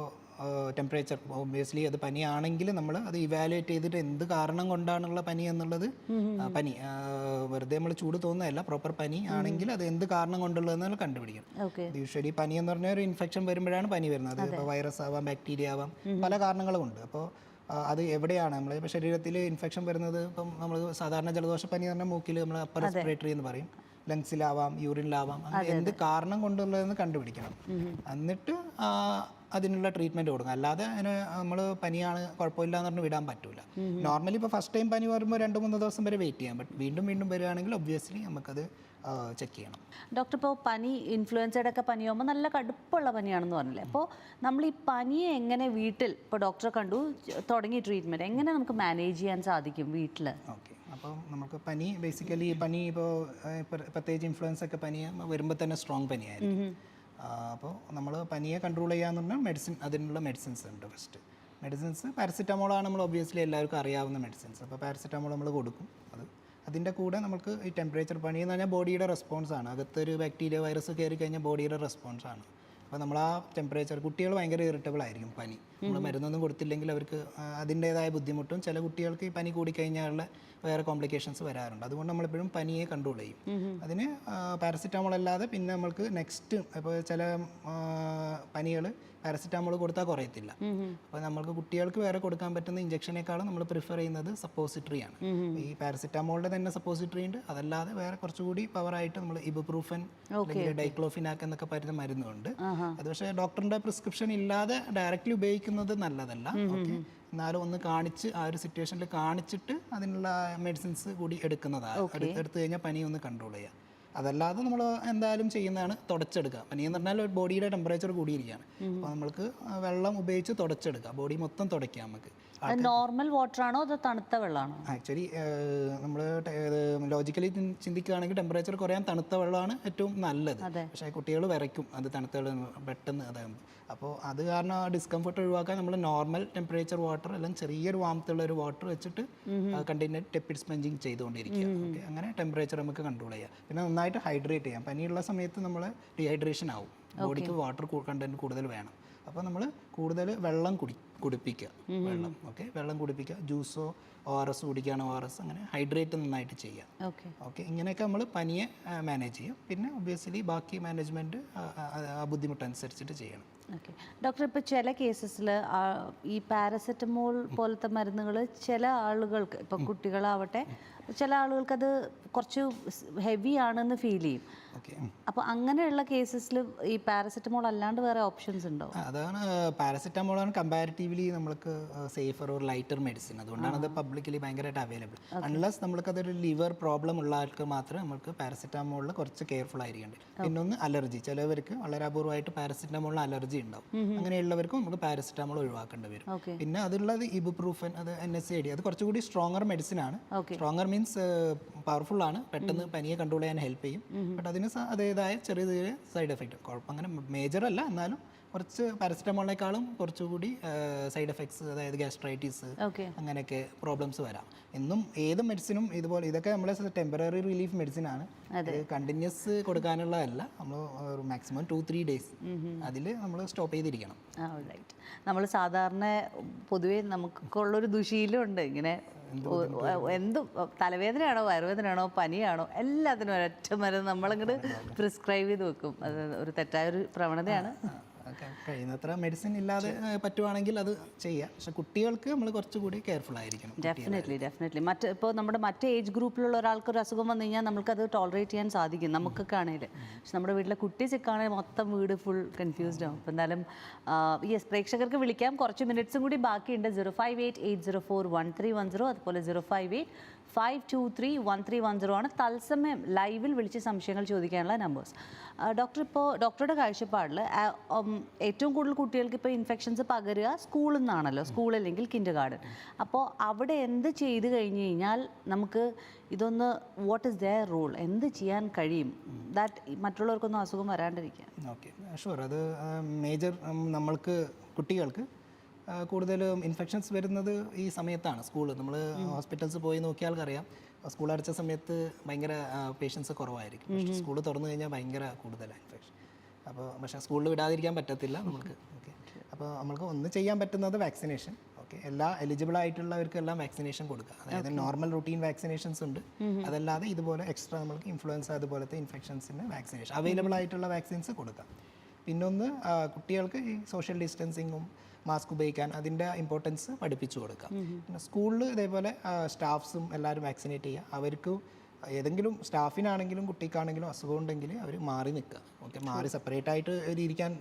ടെമ്പറേച്ചർ ഒബ്വിയസ്ലി അത് പനിയാണെങ്കിൽ നമ്മൾ അത് ഇവാലുവേറ്റ് ചെയ്തിട്ട് എന്ത് കാരണം കൊണ്ടാണുള്ള പനി എന്നുള്ളത് പനി വെറുതെ നമ്മൾ ചൂട് തോന്നുന്നതല്ല, പ്രോപ്പർ പനി ആണെങ്കിൽ അത് എന്ത് കാരണം കൊണ്ടുള്ളതെന്ന് കണ്ടുപിടിക്കണം. യൂഷ്വലി പനി എന്ന് പറഞ്ഞാൽ ഒരു ഇൻഫെക്ഷൻ വരുമ്പോഴാണ് പനി വരുന്നത്. അത് ഇപ്പോൾ വൈറസ് ആവാം, ബാക്ടീരിയ ആവാം, പല കാരണങ്ങളും ഉണ്ട്. അപ്പോൾ അത് എവിടെയാണ് നമ്മളിപ്പോൾ ശരീരത്തിൽ ഇൻഫെക്ഷൻ വരുന്നത്? ഇപ്പം നമ്മൾ സാധാരണ ജലദോഷപ്പനി എന്ന് പറഞ്ഞാൽ മൂക്കിൽ നമ്മൾ അപ്പർ റെസ്പിറേറ്ററി എന്ന് പറയും, ലങ്സിലാവാം, യൂറിനിലാവാം, അങ്ങനെ എന്ത് കാരണം കൊണ്ടുള്ളതെന്ന് കണ്ടുപിടിക്കണം. എന്നിട്ട് അതിനുള്ള ട്രീറ്റ്മെൻറ്റ് കൊടുക്കും. അല്ലാതെ അതിന് നമ്മൾ പനിയാണ് കുഴപ്പമില്ല എന്ന് പറഞ്ഞ് വിടാൻ പറ്റില്ല. നോർമലി ഇപ്പോൾ ഫസ്റ്റ് ടൈം പനി വരുമ്പോൾ 2-3 ദിവസം വരെ വെയിറ്റ് ചെയ്യാം. ബട്ട് വീണ്ടും വരികയാണെങ്കിൽ ഒബ്വിയസ്ലി നമുക്കത് ചെക്ക് ചെയ്യണം. ഡോക്ടർ, ഇപ്പോൾ പനി ഇൻഫ്ലുവൻസയുടെ ഒക്കെ പനിയാകുമ്പോൾ നല്ല കടുപ്പുള്ള പനിയാണെന്ന് പറഞ്ഞില്ലേ, അപ്പോൾ നമ്മൾ ഈ പനിയെ എങ്ങനെ വീട്ടിൽ, ഇപ്പോൾ ഡോക്ടറെ കണ്ടു തുടങ്ങി ട്രീറ്റ്മെൻറ്റ് എങ്ങനെ നമുക്ക് മാനേജ് ചെയ്യാൻ സാധിക്കും വീട്ടിൽ? ഓക്കെ, അപ്പോൾ നമുക്ക് പനി ബേസിക്കലി പനി ഇപ്പോൾ പ്രത്യേകിച്ച് ഇൻഫ്ലുവൻസ് ഒക്കെ പനി വരുമ്പോൾ തന്നെ സ്ട്രോങ് പനിയായിരിക്കും. അപ്പോൾ നമ്മൾ പനിയെ കൺട്രോൾ ചെയ്യാന്ന് പറഞ്ഞാൽ അതിനുള്ള മെഡിസിൻസ് ഉണ്ട്. ഫസ്റ്റ് മെഡിസിൻസ് പാരസിറ്റമോളാണ് നമ്മൾ ഒബ്വിയസ്ലി എല്ലാവർക്കും അറിയാവുന്ന മെഡിസിൻസ്. അപ്പോൾ പാരസിറ്റമോൾ നമ്മൾ കൊടുക്കും. അതിൻ്റെ കൂടെ നമുക്ക് ഈ ടെമ്പറേച്ചർ പനി എന്ന് പറഞ്ഞാൽ ബോഡിയുടെ റെസ്പോൺസാണ്. അകത്തൊരു ബാക്ടീരിയ വൈറസ് കയറി കഴിഞ്ഞാൽ ബോഡിയുടെ റെസ്പോൺസാണ്. അപ്പോൾ നമ്മൾ ആ ടെമ്പറേച്ചർ, കുട്ടികൾ ഭയങ്കര ഇറിറ്റബിൾ ആയിരിക്കും പനി. നമ്മൾ മരുന്നൊന്നും കൊടുത്തില്ലെങ്കിൽ അവർക്ക് അതിൻ്റേതായ ബുദ്ധിമുട്ടും, ചില കുട്ടികൾക്ക് ഈ പനി കൂടിക്കഴിഞ്ഞാലുള്ള വേറെ കോംപ്ലിക്കേഷൻസ് വരാറുണ്ട്. അതുകൊണ്ട് നമ്മളെപ്പോഴും പനിയെ കൺട്രോൾ ചെയ്യും. അതിന് പാരസിറ്റമോൾ അല്ലാതെ പിന്നെ നമ്മൾക്ക് നെക്സ്റ്റ് ഇപ്പോൾ ചില പനികൾ പാരസിറ്റമോൾ കൊടുത്താൽ കുറയത്തില്ല. അപ്പോൾ നമ്മൾക്ക് കുട്ടികൾക്ക് വേറെ കൊടുക്കാൻ പറ്റുന്ന ഇഞ്ചക്ഷനേക്കാളും നമ്മൾ പ്രിഫർ ചെയ്യുന്നത് സപ്പോസിറ്ററി ആണ്. ഈ പാരസിറ്റമോളിൻ്റെ തന്നെ സപ്പോസിറ്ററി ഉണ്ട്. അതല്ലാതെ വേറെ കുറച്ചുകൂടി പവറായിട്ട് നമ്മൾ ഇബുപ്രൂഫൻ അല്ലെങ്കിൽ ഡൈക്ലോഫിനാക്ക് എന്നൊക്കെ പറയുന്ന മരുന്നുണ്ട്. അത് പക്ഷേ ഡോക്ടറിൻ്റെ പ്രിസ്ക്രിപ്ഷൻ ഇല്ലാതെ ഡയറക്റ്റ്ലി ഉപയോഗിക്കുന്നത് നല്ലതല്ല. ഓക്കെ, എന്നാലും ഒന്ന് കാണിച്ച് ആ ഒരു സിറ്റുവേഷനിൽ കാണിച്ചിട്ട് അതിനുള്ള മെഡിസിൻസ് കൂടി എടുത്ത് കഴിഞ്ഞാൽ പനി ഒന്ന് കൺട്രോൾ ചെയ്യാം. അതല്ലാതെ നമ്മൾ എന്തായാലും ചെയ്യുന്നതാണ് തുടച്ചെടുക്കുക. പനി എന്ന് പറഞ്ഞാൽ ബോഡിയുടെ ടെമ്പറേച്ചർ കൂടിയിരിക്കുകയാണ്. അപ്പോൾ നമ്മൾക്ക് വെള്ളം ഉപയോഗിച്ച് തുടച്ചെടുക്കുക, ബോഡി മൊത്തം തുടയ്ക്കുക. നമുക്ക് നോർമൽ വാട്ടർ ആണോ അതോ തണുത്ത വെള്ളമാണോ? ആക്ച്വലി നമ്മൾ ലോജിക്കലി ചിന്തിക്കുകയാണെങ്കിൽ ടെമ്പറേച്ചർ കുറയാൻ തണുത്ത വെള്ളമാണ് ഏറ്റവും നല്ലത്. പക്ഷേ കുട്ടികൾ വിറയ്ക്കും അത് തണുത്ത വെള്ളം പെട്ടെന്ന് അതാകുമ്പോൾ. അപ്പോൾ അത് കാരണം ആ ഡിസ്കംഫർട്ട് ഒഴിവാക്കാൻ നമ്മൾ നോർമൽ ടെമ്പറേച്ചർ വാട്ടർ അല്ലെങ്കിൽ ചെറിയൊരു വാമത്തുള്ള ഒരു വാട്ടർ വെച്ചിട്ട് കണ്ടിന്യൂ ടെപ്പിഡ് സ്പഞ്ചിങ് ചെയ്തുകൊണ്ടിരിക്കുക. ഓക്കെ, അങ്ങനെ ടെമ്പറേച്ചർ നമുക്ക് കൺട്രോൾ ചെയ്യാം. പിന്നെ നന്നായിട്ട് ഹൈഡ്രേറ്റ് ചെയ്യാം. പനിയുള്ള സമയത്ത് നമ്മൾ ഡീഹൈഡ്രേഷൻ ആവും, ബോഡിക്ക് വാട്ടർ കണ്ടന്റ് കൂടുതൽ വേണം. അപ്പോൾ നമ്മൾ കൂടുതൽ വെള്ളം കുടിപ്പിക്കുക. വെള്ളം കുടിപ്പിക്കുക. ജ്യൂസോ ORS കുടിക്കുകയാണ്, ORS, അങ്ങനെ ഹൈഡ്രേറ്റ് നന്നായിട്ട് ചെയ്യാം. ഓക്കെ, ഇങ്ങനെയൊക്കെ നമ്മൾ പനിയെ മാനേജ് ചെയ്യും. പിന്നെ ഒബ്വിയസ്ലി ബാക്കി മാനേജ്മെൻറ്റ് ആ ബുദ്ധിമുട്ടനുസരിച്ചിട്ട് ചെയ്യണം. ഓക്കെ ഡോക്ടർ, ഇപ്പോൾ ചില കേസസിൽ ഈ പാരസെറ്റമോൾ പോലത്തെ മരുന്നുകൾ ചില ആളുകൾക്ക്, ഇപ്പോൾ കുട്ടികളാവട്ടെ, ചില ആളുകൾക്കത് കുറച്ച് ഹെവി ആണെന്ന് ഫീൽ ചെയ്യും. അപ്പോൾ അങ്ങനെയുള്ള കേസസിൽ ഈ പാരസെറ്റമോൾ അല്ലാണ്ട് വേറെ ഓപ്ഷൻസ് ഉണ്ടോ? അതാണ്, പാരസെറ്റമോളാണ് കമ്പാരിറ്റീവ്ലി നമ്മൾക്ക് സേഫർ ഒരു ലൈറ്റർ മെഡിസിൻ. അതുകൊണ്ടാണ് അത് പബ്ലിക്കലി ഭയങ്കരമായിട്ട് അവൈലബിൾ. അൺലെസ് നമ്മൾക്കതൊരു ലിവർ പ്രോബ്ലം ഉള്ള ആൾക്ക് മാത്രമേ നമുക്ക് പാരസെറ്റമോളിൽ കുറച്ച് കെയർഫുൾ ആയിരിക്കേണ്ടത്. പിന്നെ ഒന്ന് അലർജി, ചിലവർക്ക് വളരെ അപൂർവമായിട്ട് പാരസെറ്റമോളിന് അലർജി ഉണ്ടാവും. അങ്ങനെയുള്ളവർക്കും നമുക്ക് പാരസെറ്റമോൾ ഒഴിവാക്കേണ്ടി വരും. പിന്നെ അതുള്ളത് ഇബുപ്രൂഫൻ, അത് NSAID, അത് കുറച്ചുകൂടി സ്ട്രോങ്ങർ മെഡിസിൻ ആണ്. സ്ട്രോങ്ങർ മീൻസ് പവർഫുൾ ആണ്, പെട്ടെന്ന് പനിയെ കൺട്രോൾ ചെയ്യാൻ ഹെൽപ്പ് ചെയ്യും. ബട്ട് അതിന് അതേതായ ചെറിയ ചെറിയ സൈഡ് എഫക്റ്റ്, കുഴപ്പം അങ്ങനെ മേജർ അല്ല, എന്നാലും കുറച്ച് പാരസെറ്റമോളിനേക്കാളും കുറച്ചുകൂടി സൈഡ് എഫക്ട്സ്, അതായത് ഗ്യാസ്ട്രൈറ്റിസ്, അങ്ങനെയൊക്കെ പ്രോബ്ലംസ് വരാം. എന്നും ഏത് മെഡിസിനും ഇതുപോലെ, ഇതൊക്കെ നമ്മളെ ടെമ്പററി റിലീഫ് മെഡിസിൻ ആണ്. കണ്ടിന്യൂസ് കൊടുക്കാനുള്ളതല്ല. നമ്മൾ മാക്സിമം 2-3 ഡേയ്സ് അതിൽ നമ്മൾ സ്റ്റോപ്പ് ചെയ്തിരിക്കണം. നമ്മൾ സാധാരണ പൊതുവേ നമുക്കുള്ളൊരു ദുശീലമുണ്ട്, ഇങ്ങനെ എന്ത് തലവേദനയാണോ വയറുവേദനയാണോ പനിയാണോ എല്ലാത്തിനും ഒരൊറ്റ മരുന്ന് നമ്മളിങ്ങോട്ട് പ്രിസ്ക്രൈബ് ചെയ്ത് വെക്കും. അത് ഒരു തെറ്റായൊരു പ്രവണതയാണ്. കഴിയുന്നത്ര മെഡിസിൻ ഇല്ലാതെ പറ്റുവാണെങ്കിൽ അത് ചെയ്യാം. പക്ഷെ കുട്ടികൾക്ക് നമ്മൾ കുറച്ചുകൂടി കെയർഫുൾ ആയിരിക്കണം. ഡെഫിനറ്റ്ലി ഇപ്പോൾ നമ്മുടെ മറ്റേ ഏജ് ഗ്രൂപ്പിലുള്ള ഒരാൾക്ക് ഒരു അസുഖം വന്നു കഴിഞ്ഞാൽ നമുക്കത് ടോളറേറ്റ് ചെയ്യാൻ സാധിക്കും, നമുക്കൊക്കെ ആണെങ്കിൽ. പക്ഷെ നമ്മുടെ വീട്ടിലെ കുട്ടി സിക്കാണെങ്കിൽ മൊത്തം വീട് ഫുൾ കൺഫ്യൂസ്ഡ് ആവും. അപ്പോൾ എന്തായാലും യെസ്, പ്രേക്ഷകർക്ക് വിളിക്കാം, കുറച്ച് മിനിറ്റ്സും കൂടി ബാക്കിയുണ്ട്. 058-804-1310, അതുപോലെ 058-523-1310 ആണ് തത്സമയം ലൈവിൽ വിളിച്ച് സംശയങ്ങൾ ചോദിക്കാനുള്ള നമ്പേഴ്സ്. ഡോക്ടർ, ഇപ്പോൾ ഡോക്ടറുടെ കാഴ്ചപ്പാടിൽ ഏറ്റവും കൂടുതൽ കുട്ടികൾക്ക് ഇപ്പോൾ ഇൻഫെക്ഷൻസ് പകരുക സ്കൂളിൽ നിന്നാണല്ലോ, സ്കൂൾ അല്ലെങ്കിൽ കിൻഡർ ഗാർഡൻ. അപ്പോൾ അവിടെ എന്ത് ചെയ്ത് കഴിഞ്ഞ് കഴിഞ്ഞാൽ നമുക്ക് ഇതൊന്ന്, വാട്ട് ഈസ് ദെയർ റോൾ, എന്ത് ചെയ്യാൻ കഴിയും ദാറ്റ് മറ്റുള്ളവർക്കൊന്നും അസുഖം വരാണ്ടിരിക്കാൻ? Okay, sure. അത് മേജർ നമ്മൾക്ക് കുട്ടികൾക്ക് കൂടുതലും ഇൻഫെക്ഷൻസ് വരുന്നത് ഈ സമയത്താണ്. സ്കൂൾ, നമ്മൾ ഹോസ്പിറ്റൽസ് പോയി നോക്കിയാൽ അറിയാം, സ്കൂൾ അടച്ച സമയത്ത് ഭയങ്കര പേഷ്യൻസ് കുറവായിരിക്കും. പക്ഷേ സ്കൂൾ തുറന്നു കഴിഞ്ഞാൽ ഭയങ്കര കൂടുതലാണ് ഇൻഫെക്ഷൻ. അപ്പോൾ പക്ഷേ സ്കൂളിൽ വിടാതിരിക്കാൻ പറ്റത്തില്ല നമുക്ക്. ഓക്കെ, അപ്പോൾ നമുക്ക് ഒന്ന് ചെയ്യാൻ പറ്റുന്നത് വാക്സിനേഷൻ. ഓക്കെ, എല്ലാ എലിജിബിൾ ആയിട്ടുള്ളവർക്കെല്ലാം വാക്സിനേഷൻ കൊടുക്കുക. അതായത് നോർമൽ റൂട്ടീൻ വാക്സിനേഷൻസ് ഉണ്ട്, അതല്ലാതെ ഇതുപോലെ എക്സ്ട്രാ നമുക്ക് ഇൻഫ്ലുവൻസ അതുപോലത്തെ ഇൻഫെക്ഷൻസിന് വാക്സിനേഷൻ അവൈലബിൾ ആയിട്ടുള്ള വാക്സിൻസ് കൊടുക്കാം. പിന്നൊന്ന് കുട്ടികൾക്ക് ഈ സോഷ്യൽ ഡിസ്റ്റൻസിങ്ങും മാസ്ക് ഉപയോഗിക്കാൻ അതിൻ്റെ ഇമ്പോർട്ടൻസ് പഠിപ്പിച്ചു കൊടുക്കാം. പിന്നെ സ്കൂളിൽ ഇതേപോലെ സ്റ്റാഫ്സും എല്ലാവരും വാക്സിനേറ്റ് ചെയ്യുക. അവർക്ക് ഏതെങ്കിലും സ്റ്റാഫിനാണെങ്കിലും കുട്ടിക്കാണെങ്കിലും അസുഖം ഉണ്ടെങ്കിൽ അവർ മാറി നിൽക്കുക. ഓക്കെ, മാറി സെപ്പറേറ്റ് ആയിട്ട് ഒരു ഇരിക്കാൻ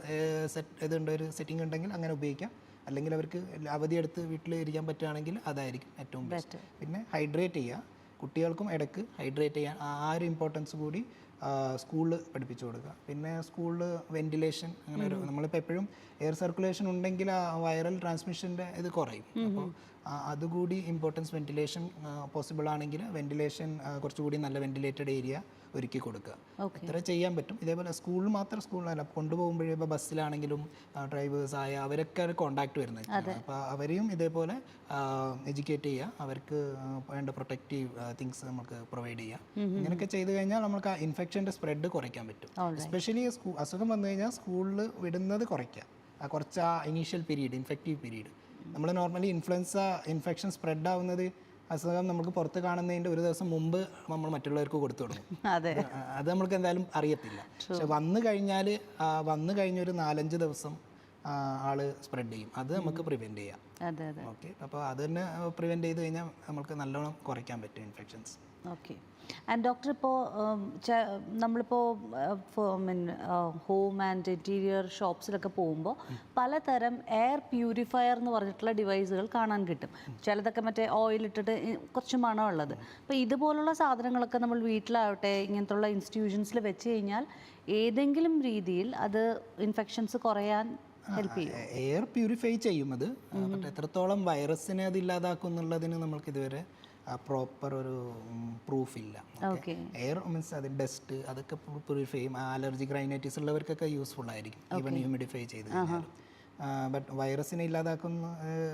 ഇതുണ്ട്, ഒരു സെറ്റിംഗ് ഉണ്ടെങ്കിൽ അങ്ങനെ ഉപയോഗിക്കാം. അല്ലെങ്കിൽ അവർക്ക് അവധിയെടുത്ത് വീട്ടിൽ ഇരിക്കാൻ പറ്റുകയാണെങ്കിൽ അതായിരിക്കും ഏറ്റവും ബെസ്റ്റ്. പിന്നെ ഹൈഡ്രേറ്റ് ചെയ്യുക, കുട്ടികൾക്കും ഇടയ്ക്ക് ഹൈഡ്രേറ്റ് ചെയ്യാൻ ആ ഒരു ഇമ്പോർട്ടൻസ് കൂടി സ്കൂളിൽ പഠിപ്പിച്ചു കൊടുക്കുക. പിന്നെ സ്കൂളിൽ വെന്റിലേഷൻ അങ്ങനെ ഒരു നമ്മളിപ്പോൾ എപ്പോഴും എയർ സർക്കുലേഷൻ ഉണ്ടെങ്കിൽ ആ വൈറൽ ട്രാൻസ്മിഷൻ്റെ ഇത് കുറയും. അപ്പോൾ അതുകൂടി ഇമ്പോർട്ടൻസ് വെന്റിലേഷൻ പോസിബിൾ ആണെങ്കിൽ വെന്റിലേഷൻ കുറച്ചുകൂടി നല്ല വെന്റിലേറ്റഡ് ഏരിയ ഒരുക്കി കൊടുക്കുക. ഇത്ര ചെയ്യാൻ പറ്റും. ഇതേപോലെ സ്കൂളിൽ മാത്രം സ്കൂളിലല്ല, കൊണ്ടുപോകുമ്പോഴേ ഇപ്പോൾ ബസ്സിലാണെങ്കിലും ഡ്രൈവേഴ്സായ അവരൊക്കെ കോണ്ടാക്ട് വരുന്നത്. അപ്പോൾ അവരെയും ഇതേപോലെ എഡ്യൂക്കേറ്റ് ചെയ്യുക, അവർക്ക് വേണ്ട പ്രൊട്ടക്റ്റീവ് തിങ്സ് നമുക്ക് പ്രൊവൈഡ് ചെയ്യുക. ഇങ്ങനെയൊക്കെ ചെയ്തു കഴിഞ്ഞാൽ നമുക്ക് ആ ഇൻഫെക്ഷൻ്റെ സ്പ്രെഡ് കുറയ്ക്കാൻ പറ്റും. എസ്പെഷ്യലി അസുഖം വന്നു കഴിഞ്ഞാൽ സ്കൂളിൽ വിടുന്നത് കുറയ്ക്കുക. കുറച്ച് ആ ഇനീഷ്യൽ പീരീഡ്, ഇൻഫെക്റ്റീവ് പീരീഡ്. നമ്മൾ നോർമലി ഇൻഫെക്ഷൻ സ്പ്രെഡ് ആവുന്നത് അസുഖം നമുക്ക് പുറത്ത് കാണുന്നതിൻ്റെ ഒരു ദിവസം മുമ്പ് നമ്മൾ മറ്റുള്ളവർക്ക് കൊടുത്തു തുടങ്ങും. അത് നമ്മൾക്ക് എന്തായാലും അറിയത്തില്ല. പക്ഷെ വന്നു കഴിഞ്ഞൊരു 4-5 ദിവസം ആള് സ്പ്രെഡ് ചെയ്യും. അത് നമുക്ക് പ്രിവെൻറ്റ് ചെയ്യാം. ഓക്കെ, അപ്പോൾ അത് തന്നെ പ്രിവെൻറ്റ് ചെയ്ത് കഴിഞ്ഞാൽ നമുക്ക് നല്ലോണം കുറയ്ക്കാൻ പറ്റും ഇൻഫെക്ഷൻസ്. ഓക്കെ. ആൻഡ് ഡോക്ടർ, ഇപ്പോൾ നമ്മളിപ്പോൾ ഹോം ആൻഡ് ഇൻറ്റീരിയർ ഷോപ്സിലൊക്കെ പോകുമ്പോൾ പലതരം എയർ പ്യൂരിഫയർ എന്ന് പറഞ്ഞിട്ടുള്ള ഡിവൈസുകൾ കാണാൻ കിട്ടും. ചിലതൊക്കെ മറ്റേ ഓയിലിട്ടിട്ട് കുറച്ച് മണമുള്ളത്. അപ്പോൾ ഇതുപോലുള്ള സാധനങ്ങളൊക്കെ നമ്മൾ വീട്ടിലാവട്ടെ ഇങ്ങനത്തുള്ള ഇൻസ്റ്റിറ്റ്യൂഷൻസിൽ വെച്ച് കഴിഞ്ഞാൽ ഏതെങ്കിലും രീതിയിൽ അത് ഇൻഫെക്ഷൻസ് കുറയാൻ ഹെൽപ്പ് ചെയ്യും? എയർ പ്യൂരിഫൈ ചെയ്യും അത്. പക്ഷേ എത്രത്തോളം വൈറസിനെ അത് ഇല്ലാതാക്കും എന്നുള്ളതിന് നമ്മൾക്ക് ഇതുവരെ പ്രോപ്പർ ഒരു പ്രൂഫില്ല. എയർ മീൻസ് അത് ഡസ്റ്റ് അതൊക്കെ പ്യൂരിഫൈ ചെയ്യും. അലർജി റൈനൈറ്റിസ് ഉള്ളവർക്കൊക്കെ യൂസ്ഫുൾ ആയിരിക്കും, ഈവൻ ഹ്യൂമിഡിഫൈ ചെയ്ത് കഴിഞ്ഞാൽ. ബട്ട് വൈറസിനെ ഇല്ലാതാക്കുന്ന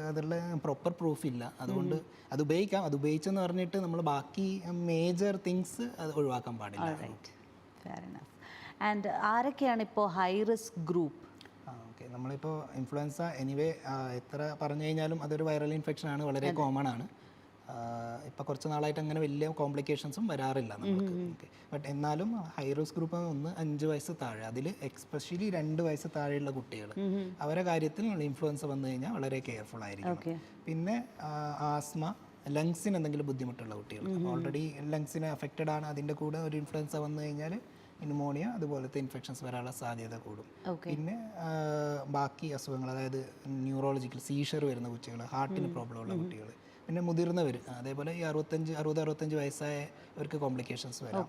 അതിലുള്ള പ്രോപ്പർ പ്രൂഫില്ല. അതുകൊണ്ട് അത് ഉപയോഗിക്കാം. അത് ഉപയോഗിച്ചെന്ന് പറഞ്ഞിട്ട് നമ്മൾ ബാക്കി മേജർ തിങ്സ് അത് ഒഴിവാക്കാൻ പാടില്ല. ആൻഡ് ആരൊക്കെയാണ് ഇപ്പോൾ ഹൈ റിസ്ക് ഗ്രൂപ്പ്? ഓക്കെ, നമ്മളിപ്പോൾ ഇൻഫ്ലുവൻസ എനിവേ എത്ര പറഞ്ഞു കഴിഞ്ഞാലും അതൊരു വൈറൽ ഇൻഫെക്ഷനാണ്, വളരെ കോമൺ ആണ്. ഇപ്പോൾ കുറച്ച് നാളായിട്ട് അങ്ങനെ വലിയ കോംപ്ലിക്കേഷൻസും വരാറില്ല നമുക്ക്. ഓക്കെ, ബട്ട് എന്നാലും ഹൈ റിസ്ക് ഗ്രൂപ്പ് 5 വയസ്സ് താഴെ, അതിൽ എക്സ്പെഷ്യലി 2 വയസ്സ് താഴെയുള്ള കുട്ടികൾ, അവരുടെ കാര്യത്തിൽ ഇൻഫ്ലുവൻസ വന്നു കഴിഞ്ഞാൽ വളരെ കെയർഫുൾ ആയിരിക്കും. പിന്നെ ആസ്മ, ലങ്സിന് എന്തെങ്കിലും ബുദ്ധിമുട്ടുള്ള കുട്ടികൾ, ഓൾറെഡി ലങ്സിന് അഫക്റ്റഡ് ആണ്, അതിൻ്റെ കൂടെ ഒരു ഇൻഫ്ലുവൻസ വന്നു കഴിഞ്ഞാൽ ന്യൂമോണിയ അതുപോലത്തെ ഇൻഫെക്ഷൻസ് വരാനുള്ള സാധ്യത കൂടും. പിന്നെ ബാക്കി അസുഖങ്ങൾ, അതായത് ന്യൂറോളജിക്കൽ സീഷർ വരുന്ന കുട്ടികൾ, ഹാർട്ടിന് പ്രോബ്ലം ഉള്ള കുട്ടികൾ, പിന്നെ മുതിർന്നവർ, അതേപോലെ ഈ 60-65 വയസ്സായവർക്ക് കോംപ്ലിക്കേഷൻസ് വരാം.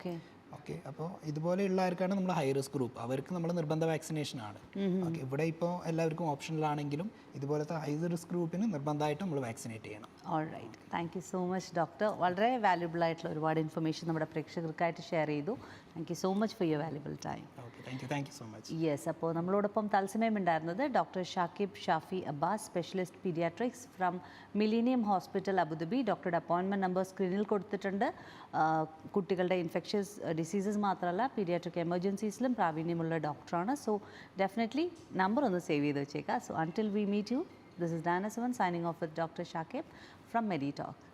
ഓക്കെ, അപ്പോൾ ഇതുപോലെയുള്ളവർക്കാണ് നമ്മൾ ഹൈ റിസ്ക് ഗ്രൂപ്പ്. അവർക്ക് നമ്മൾ നിർബന്ധ വാക്സിനേഷൻ ആണ്. ഓക്കെ, ഇവിടെ ഇപ്പോൾ എല്ലാവർക്കും ഓപ്ഷനിലാണെങ്കിലും ഇതുപോലത്തെ ഹൈ റിസ്ക് ഗ്രൂപ്പിന് നിർബന്ധമായിട്ട് നമ്മൾ വാക്സിനേറ്റ് ചെയ്യണം. All right, thank you so much doctor. വളരെ വാല്യുബിൾ ആയിട്ടുള്ള ഒരുപാട് ഇൻഫർമേഷൻ നമ്മുടെ പ്രേക്ഷകർക്കായിട്ട് ഷെയർ ചെയ്തു. Thank you so much for your valuable time. Thank you so much. Yes, അപ്പോൾ നമ്മളോടൊപ്പം തത്സമയം ഉണ്ടായിരുന്നത് doctor Shakib Shafi Abbas, specialist paediatrics from Millennium hospital Abu Dhabi. ഡോക്ടറുടെ അപ്പോയിൻമെൻറ്റ് നമ്പർ സ്ക്രീനിൽ കൊടുത്തിട്ടുണ്ട്. കുട്ടികളുടെ ഇൻഫെക്ഷ്യസ് ഡിസീസസ് മാത്രമല്ല പീഡിയാട്രിക് എമർജൻസീസിലും പ്രാവീണ്യമുള്ള ഡോക്ടറാണ്. സോ ഡെഫിനറ്റ്ലി നമ്പർ ഒന്ന് സേവ് ചെയ്ത് വെച്ചേക്കാം. So until we meet you, this is Dana Sivan signing off with Dr. Shakib from MediTalk.